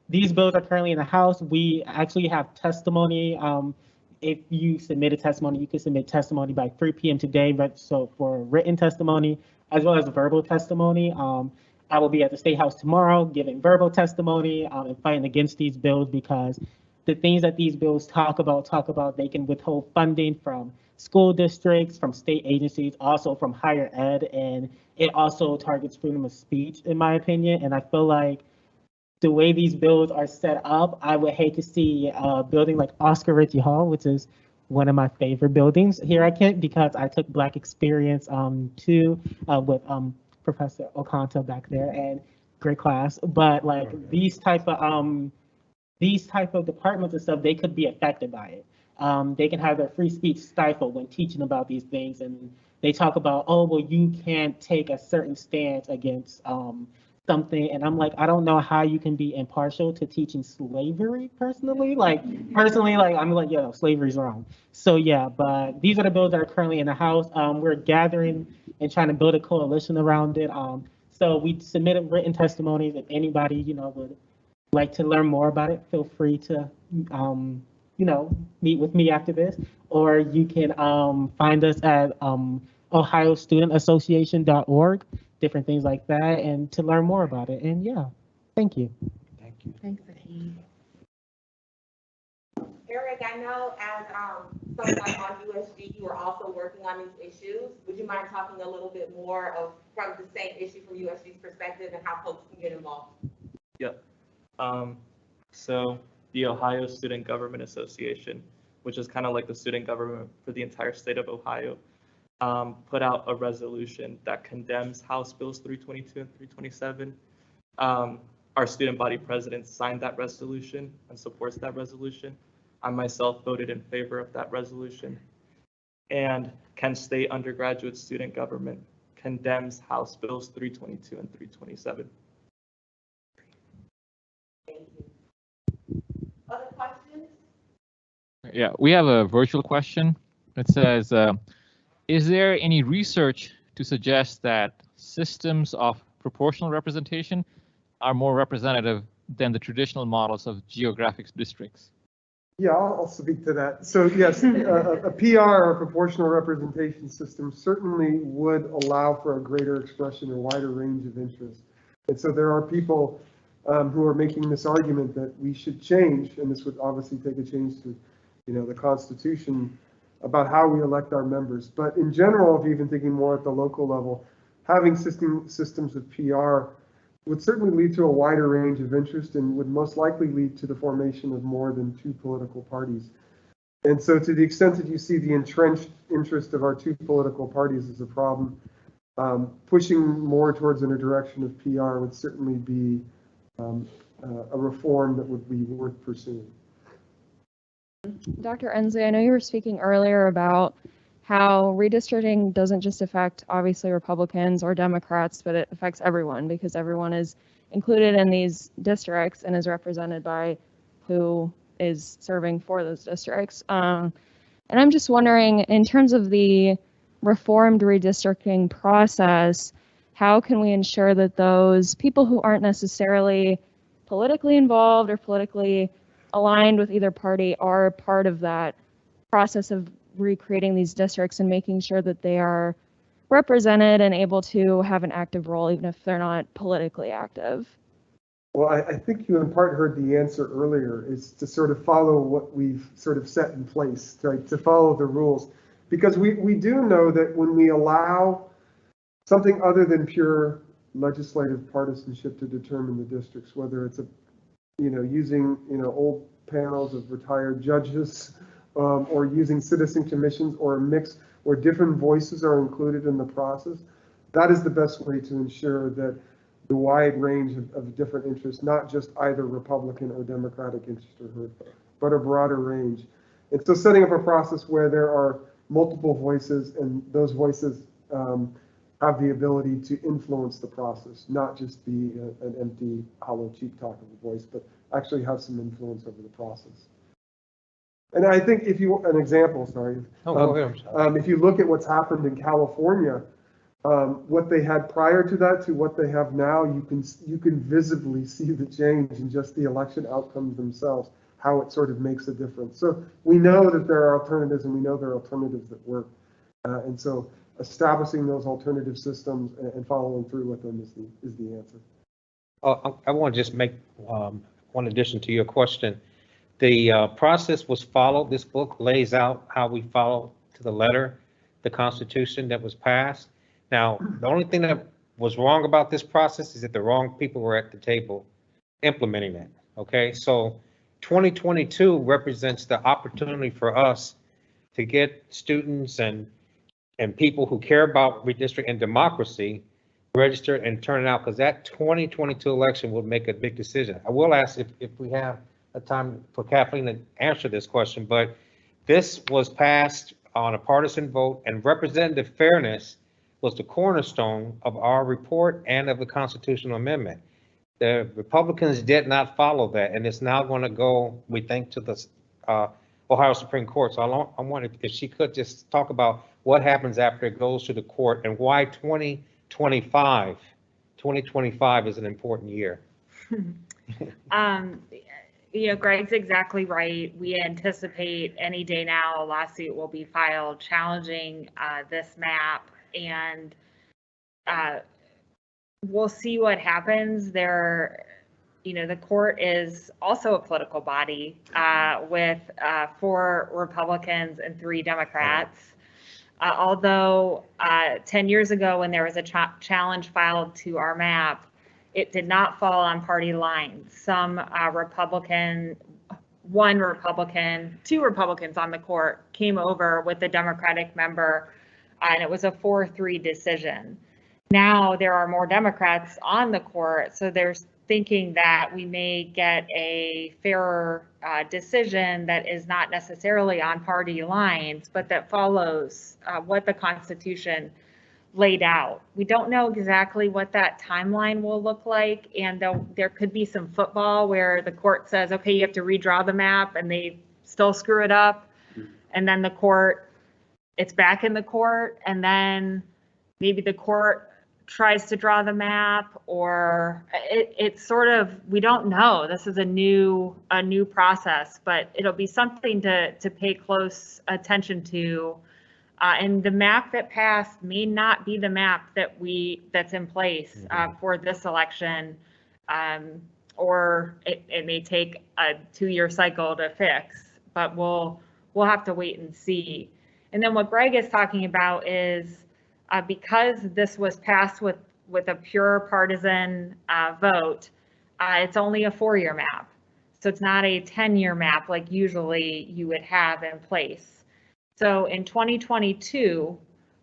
these bills are currently in the House. We actually have testimony. If you submit a testimony, you can submit testimony by 3 p.m. today. But so for written testimony as well as verbal testimony. I will be at the State House tomorrow giving verbal testimony and fighting against these bills, because the things that these bills talk about, they can withhold funding from school districts, from state agencies, also from higher ed, and it also targets freedom of speech, in my opinion. And I feel like the way these bills are set up, I would hate to see a building like Oscar Ritchie Hall, which is one of my favorite buildings here at Kent, because I took Black Experience too with Professor Oconto back there, and great class. But like these type of departments and stuff, they could be affected by it. They can have their free speech stifled when teaching about these things, and they talk about, oh, well, you can't take a certain stance against something. And I'm like, I don't know how you can be impartial to teaching slavery personally. I'm like, yeah, slavery's wrong. So yeah, but these are the bills that are currently in the House. We're gathering and trying to build a coalition around it. So we submitted written testimonies. If anybody, would like to learn more about it, feel free to, meet with me after this, or you can find us at OhioStudentAssociation.org, different things like that, and to learn more about it. And yeah, thank you. Thank you. Thanks, Aki. Eric, I know as someone on USG, you are also working on these issues. Would you mind talking a little bit more from the same issue from USG's perspective and how folks can get involved? Yep. So the Ohio Student Government Association, which is kind of like the student government for the entire state of Ohio, put out a resolution that condemns House Bills 322 and 327. Our student body president signed that resolution and supports that resolution. I myself voted in favor of that resolution. And can state undergraduate student government condemns House Bills 322 and 327. Other questions? Yeah, we have a virtual question. It says, is there any research to suggest that systems of proportional representation are more representative than the traditional models of geographic districts? Yeah, I'll speak to that. So yes, a PR or proportional representation system certainly would allow for a greater expression, a wider range of interests. And so there are people who are making this argument that we should change, and this would obviously take a change to, the Constitution about how we elect our members. But in general, if you're even thinking more at the local level, having systems of PR would certainly lead to a wider range of interest and would most likely lead to the formation of more than two political parties. And so to the extent that you see the entrenched interest of our two political parties as a problem, pushing more towards in a direction of PR would certainly be a reform that would be worth pursuing. Dr. Ensley, I know you were speaking earlier about how redistricting doesn't just affect obviously Republicans or Democrats, but it affects everyone because everyone is included in these districts and is represented by who is serving for those districts. And I'm just wondering, in terms of the reformed redistricting process, how can we ensure that those people who aren't necessarily politically involved or politically aligned with either party are part of that process of recreating these districts and making sure that they are represented and able to have an active role even if they're not politically active? Well, I think you in part heard the answer earlier, is to sort of follow what we've sort of set in place, right? To follow the rules. Because we do know that when we allow something other than pure legislative partisanship to determine the districts, whether it's using old panels of retired judges, or using citizen commissions, or a mix where different voices are included in the process, that is the best way to ensure that the wide range of different interests, not just either Republican or Democratic interests are heard, but a broader range. And so setting up a process where there are multiple voices and those voices have the ability to influence the process, not just be an empty, hollow, cheap talk of a voice, but actually have some influence over the process. And I think if you, an example, sorry. If you look at what's happened in California, what they had prior to that to what they have now, you can visibly see the change in just the election outcomes themselves, how it sort of makes a difference. So we know that there are alternatives, and we know there are alternatives that work. And so establishing those alternative systems and following through with them is the answer. I want to just make one addition to your question. The process was followed. This book lays out how we follow to the letter the Constitution that was passed. Now, the only thing that was wrong about this process is that the wrong people were at the table implementing it. Okay, so 2022 represents the opportunity for us to get students and people who care about redistricting and democracy registered and turn it out, because that 2022 election will make a big decision. I will ask if we have a time for Kathleen to answer this question, but this was passed on a partisan vote, and representative fairness was the cornerstone of our report and of the constitutional amendment. The Republicans did not follow that, and it's now going to go, we think, to the Ohio Supreme Court. So I wonder if she could just talk about what happens after it goes to the court and why 2025 is an important year. Greg's exactly right. We anticipate any day now a lawsuit will be filed challenging this map, and we'll see what happens there. The court is also a political body with 4 Republicans and 3 Democrats. Although 10 years ago, when there was a challenge filed to our map, it did not fall on party lines. Some Republican, 1 Republican, 2 Republicans on the court came over with the Democratic member, and it was a 4-3 decision. Now there are more Democrats on the court, so there's thinking that we may get a fairer decision that is not necessarily on party lines, but that follows what the Constitution laid out. We don't know exactly what that timeline will look like, and there could be some football where the court says, okay, you have to redraw the map, and they still screw it up, and then the court, it's back in the court, and then maybe the court tries to draw the map, or it's sort of, we don't know. This is a new process, but it'll be something to pay close attention to. And the map that passed may not be the map that's in place for this election, or it may take a 2-year cycle to fix. But we'll have to wait and see. And then what Greg is talking about is because this was passed with a pure partisan vote, it's only a 4-year map. So it's not a 10-year map like usually you would have in place. So in 2022,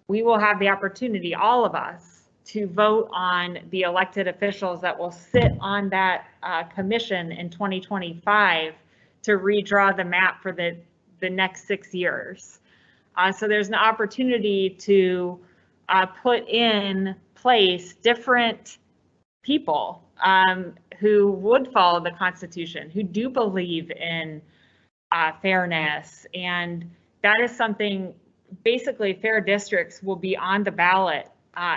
we will have the opportunity, all of us, to vote on the elected officials that will sit on that commission in 2025 to redraw the map for the next 6 years. So there's an opportunity to put in place different people who would follow the Constitution, who do believe in fairness. And that is something, basically fair districts will be on the ballot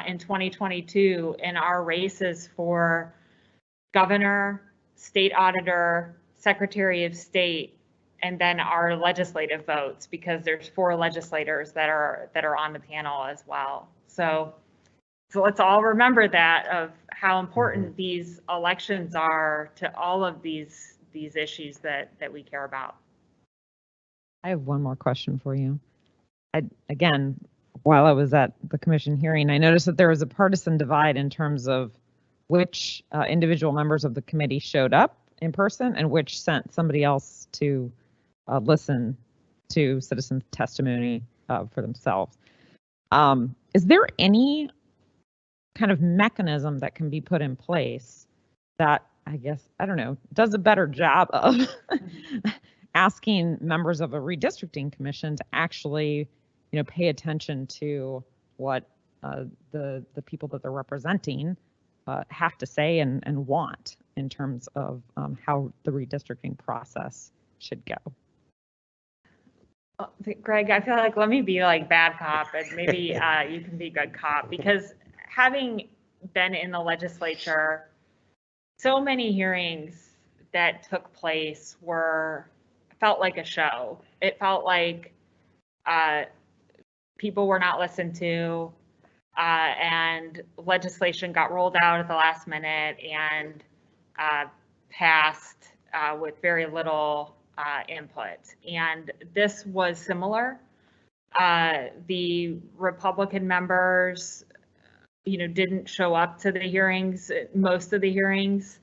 in 2022 in our races for governor, state auditor, secretary of state, and then our legislative votes, because there's 4 legislators that are on the panel as well. So let's all remember that, of how important these elections are to all of these issues that we care about. I have one more question for you. Again, while I was at the commission hearing, I noticed that there was a partisan divide in terms of which individual members of the committee showed up in person and which sent somebody else to listen to citizen testimony for themselves. Is there any kind of mechanism that can be put in place that, I guess, I don't know, does a better job of asking members of a redistricting commission to actually, pay attention to what the people that they're representing have to say and want in terms of how the redistricting process should go? Greg, I feel like, let me be like bad cop, and maybe you can be good cop, because having been in the legislature, so many hearings that took place felt like a show. It felt like people were not listened to, and legislation got rolled out at the last minute and passed with very little input. And this was similar. The Republican members, didn't show up to the hearings, most of the hearings.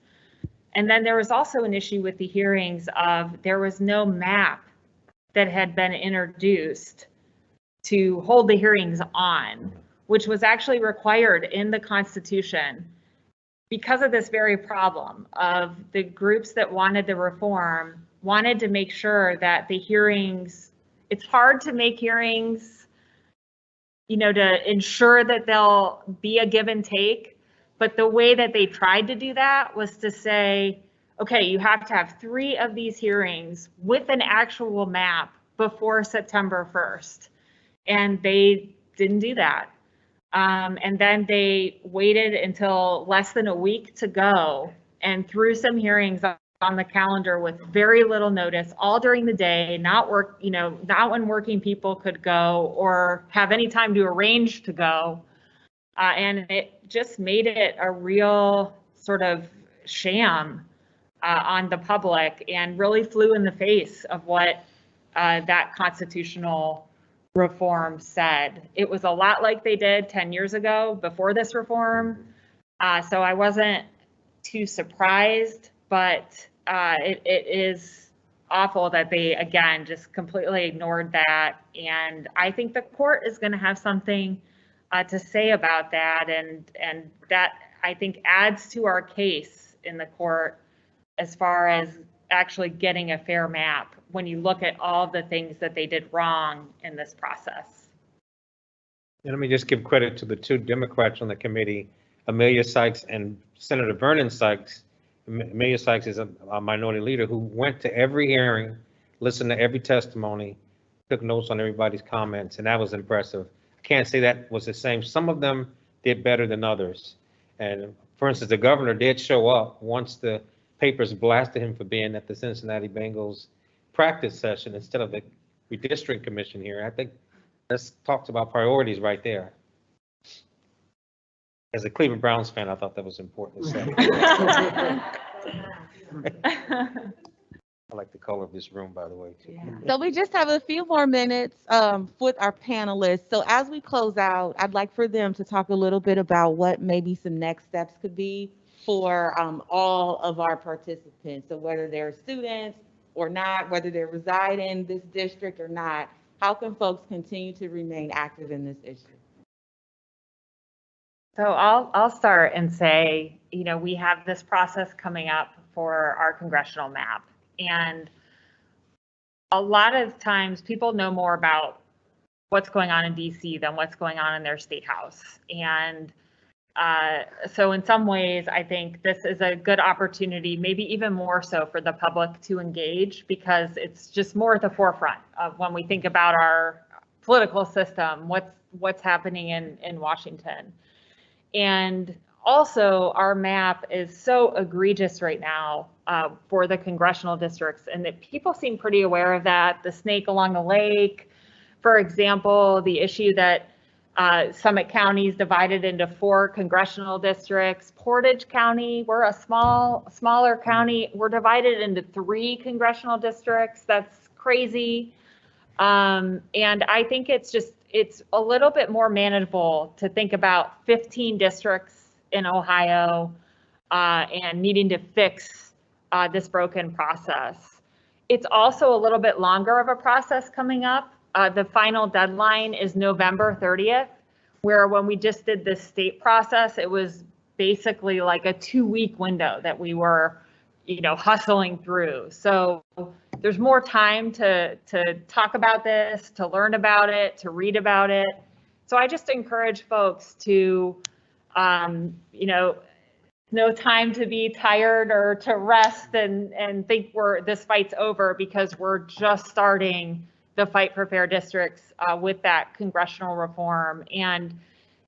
And then there was also an issue with the hearings of there was no map that had been introduced to hold the hearings on, which was actually required in the Constitution because of this very problem of the groups that wanted the reform wanted to make sure that the hearings, it's hard to make hearings, to ensure that there'll be a give and take. But the way that they tried to do that was to say, okay, you have to have 3 of these hearings with an actual map before September 1st. And they didn't do that. And then they waited until less than a week to go and threw some hearings on the calendar with very little notice, all during the day, not when working people could go or have any time to arrange to go. And it just made it a real sort of sham on the public, and really flew in the face of what that constitutional reform said. It was a lot like they did 10 years ago before this reform. So I wasn't too surprised, but it is awful that they, again, just completely ignored that. And I think the court is going to have something to say about that. And that, I think, adds to our case in the court as far as actually getting a fair map when you look at all the things that they did wrong in this process. And let me just give credit to the two Democrats on the committee, Amelia Sykes and Senator Vernon Sykes. Amelia Sykes is a minority leader who went to every hearing, listened to every testimony, took notes on everybody's comments, and that was impressive. I can't say that was the same. Some of them did better than others. And for instance, the governor did show up once the papers blasted him for being at the Cincinnati Bengals practice session instead of the redistricting commission here. I think that's talks about priorities right there. As a Cleveland Browns fan, I thought that was important to say. I like the color of this room, by the way, too. Yeah. So we just have a few more minutes with our panelists. So as we close out, I'd like for them to talk a little bit about what maybe some next steps could be for all of our participants. So whether they're students or not, whether they reside in this district or not, how can folks continue to remain active in this issue? So I'll start and say, we have this process coming up for our congressional map. And a lot of times people know more about what's going on in DC than what's going on in their state house. And so in some ways, I think this is a good opportunity, maybe even more so for the public to engage, because it's just more at the forefront of when we think about our political system, what's happening in Washington. And also, our map is so egregious right now for the congressional districts, and that people seem pretty aware of that. The snake along the lake, for example, the issue that Summit County is divided into 4 congressional districts. Portage County, we're a smaller county. We're divided into 3 congressional districts. That's crazy. And I think it's a little bit more manageable to think about 15 districts in Ohio and needing to fix this broken process. It's also a little bit longer of a process coming up. The final deadline is November 30th, where when we just did this state process, it was basically like a 2-week window that we were, hustling through. So there's more time to talk about this, to learn about it, to read about it. So I just encourage folks to, no time to be tired or to rest and think this fight's over, because we're just starting the fight for fair districts with that congressional reform. And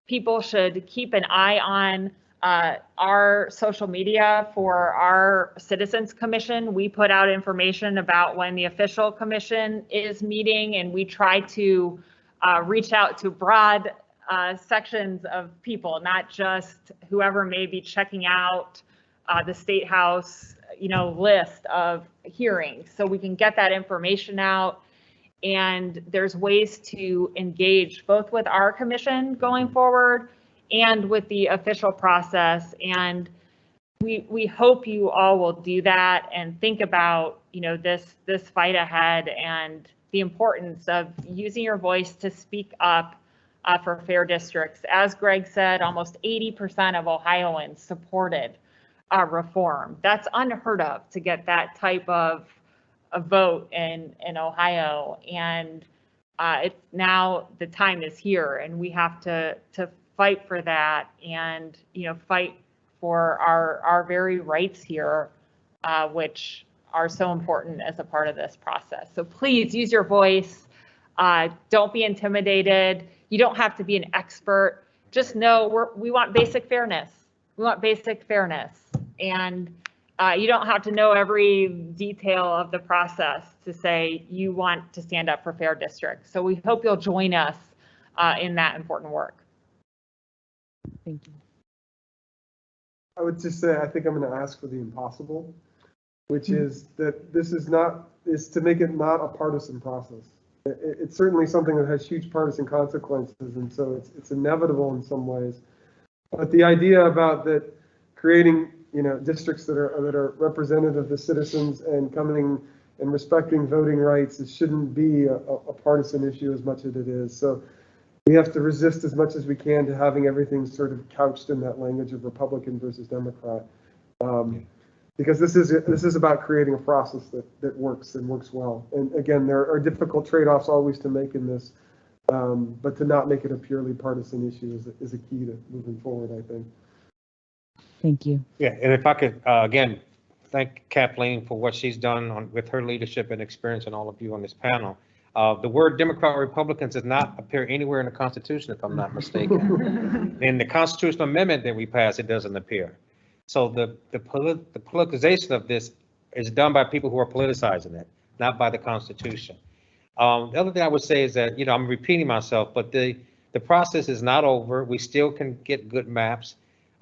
people should keep an eye on our social media for our Citizens Commission. We put out information about when the official commission is meeting, and we try to reach out to broad sections of people, not just whoever may be checking out the State House, list of hearings. So we can get that information out. And there's ways to engage both with our commission going forward and with the official process. And we hope you all will do that and think about, this fight ahead and the importance of using your voice to speak up for fair districts. As Greg said, almost 80% of Ohioans supported reform. That's unheard of to get that type of a vote in Ohio. And it's now the time is here, and we have to fight for that and, fight for our very rights here, which are so important as a part of this process. So please use your voice. Don't be intimidated. You don't have to be an expert. Just know we want basic fairness. We want basic fairness. And you don't have to know every detail of the process to say you want to stand up for fair districts. So we hope you'll join us in that important work. Thank you. I would just say, I think I'm going to ask for the impossible, which is that this is to make it not a partisan process. It's certainly something that has huge partisan consequences, and so it's inevitable in some ways. But the idea about that creating, districts that are representative of the citizens and coming and respecting voting rights, it shouldn't be a partisan issue as much as it is. So we have to resist as much as we can to having everything sort of couched in that language of Republican versus Democrat. Because this is about creating a process that works and works well. And again, there are difficult trade-offs always to make in this, but to not make it a purely partisan issue is a key to moving forward, I think. Thank you. Yeah, and if I could, again, thank Kathleen for what she's done with her leadership and experience and all of you on this panel. The word Democrat or Republicans does not appear anywhere in the Constitution, if I'm not mistaken. In the constitutional amendment that we passed, it doesn't appear. So the politicization of this is done by people who are politicizing it, not by the Constitution. The other thing I would say is that, I'm repeating myself, but the process is not over. We still can get good maps.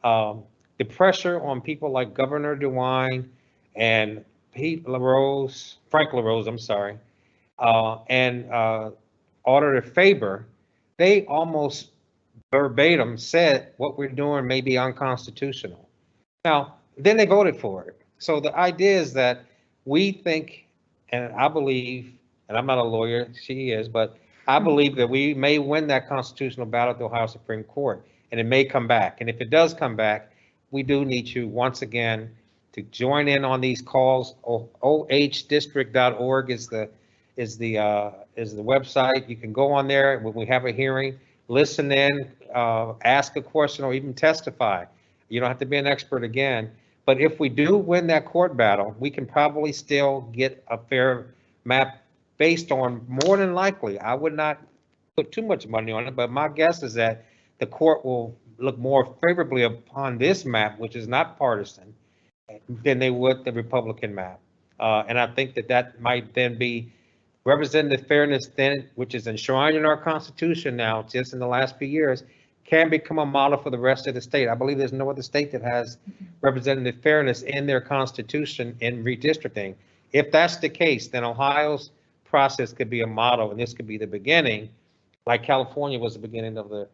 The pressure on people like Governor DeWine and Frank LaRose, and Auditor Faber, they almost verbatim said what we're doing may be unconstitutional. Now, then they voted for it. So the idea is that we think, and I believe, and I'm not a lawyer, she is, but I believe that we may win that constitutional battle at the Ohio Supreme Court, and it may come back. And if it does come back, we do need you once again to join in on these calls. ohdistrict.org is the website. You can go on there when we have a hearing, listen in, ask a question, or even testify. You don't have to be an expert again. But if we do win that court battle, we can probably still get a fair map based on, more than likely, I would not put too much money on it, but my guess is that the court will look more favorably upon this map, which is not partisan, than they would the Republican map. And I think that might then be representative fairness, then, which is enshrined in our Constitution now, just in the last few years, can become a model for the rest of the state. I believe there's no other state that has representative fairness in their Constitution in redistricting. If that's the case, then Ohio's process could be a model, and this could be the beginning, like California was the beginning of the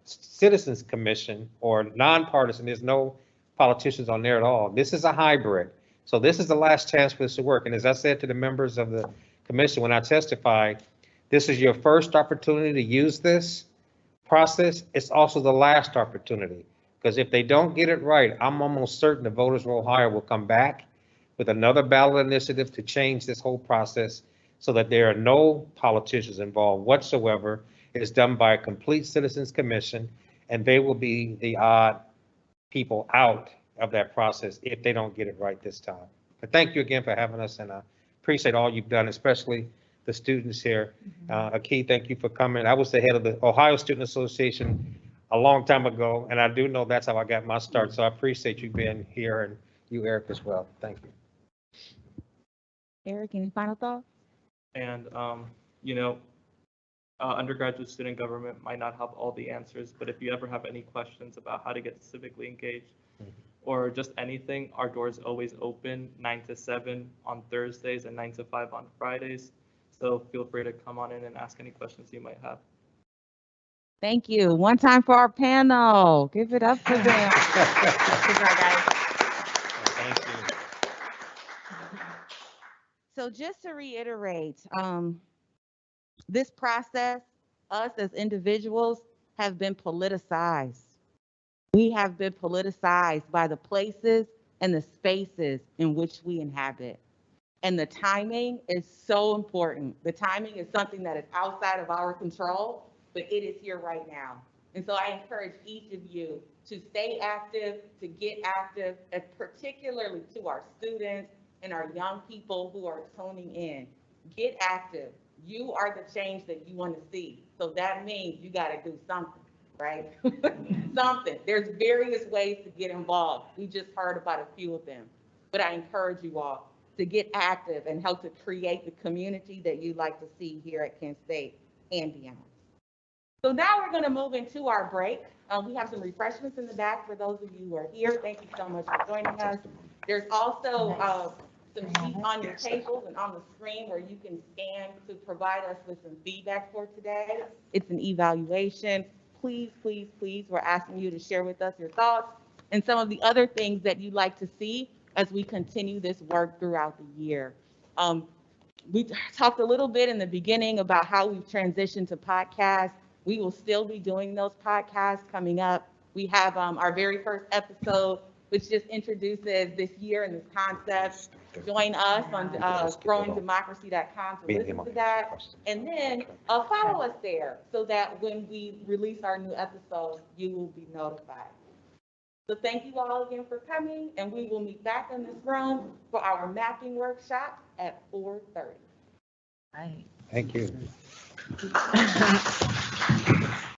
Citizens Commission, or nonpartisan. There's no politicians on there at all. This is a hybrid. So this is the last chance for this to work. And as I said to the members of the commission when I testified, this is your first opportunity to use this process. It's also the last opportunity, because if they don't get it right, I'm almost certain the voters of Ohio will come back with another ballot initiative to change this whole process so that there are no politicians involved whatsoever. It is done by a complete Citizens Commission, and they will be the odd people out of that process if they don't get it right this time. But thank you again for having us, and I appreciate all you've done, especially the students here. Aki, thank you for coming. I was the head of the Ohio Student Association a long time ago, and I do know that's how I got my start. So I appreciate you being here, and you, Eric, as well. Thank you. Eric, any final thoughts? And, undergraduate student government might not have all the answers, but if you ever have any questions about how to get civically engaged or just anything, our doors always open 9 to 7 on Thursdays and 9 to 5 on Fridays. So feel free to come on in and ask any questions you might have. Thank you. One time for our panel. Give it up for them. Thank you. So just to reiterate, this process, us as individuals have been politicized. We have been politicized by the places and the spaces in which we inhabit. And the timing is so important. The timing is something that is outside of our control, but it is here right now. And so I encourage each of you to stay active, to get active, and particularly to our students and our young people who are tuning in. Get active. You are the change that you want to see. So that means you got to do something, right? Something. There's various ways to get involved. We just heard about a few of them. But I encourage you all to get active and help to create the community that you'd like to see here at Kent State and beyond. So now we're going to move into our break. We have some refreshments in the back for those of you who are here. Thank you so much for joining us. There's also some sheets on your tables and on the screen where you can scan to provide us with some feedback for today. It's an evaluation. Please, please, please, we're asking you to share with us your thoughts and some of the other things that you'd like to see as we continue this work throughout the year. We talked a little bit in the beginning about how we've transitioned to podcasts. We will still be doing those podcasts coming up. We have our very first episode which just introduces this year and this concept. Join us on growingdemocracy.com to listen to that. And then follow us there so that when we release our new episodes, you will be notified. So thank you all again for coming, and we will meet back in this room for our mapping workshop at 4:30. Thank you.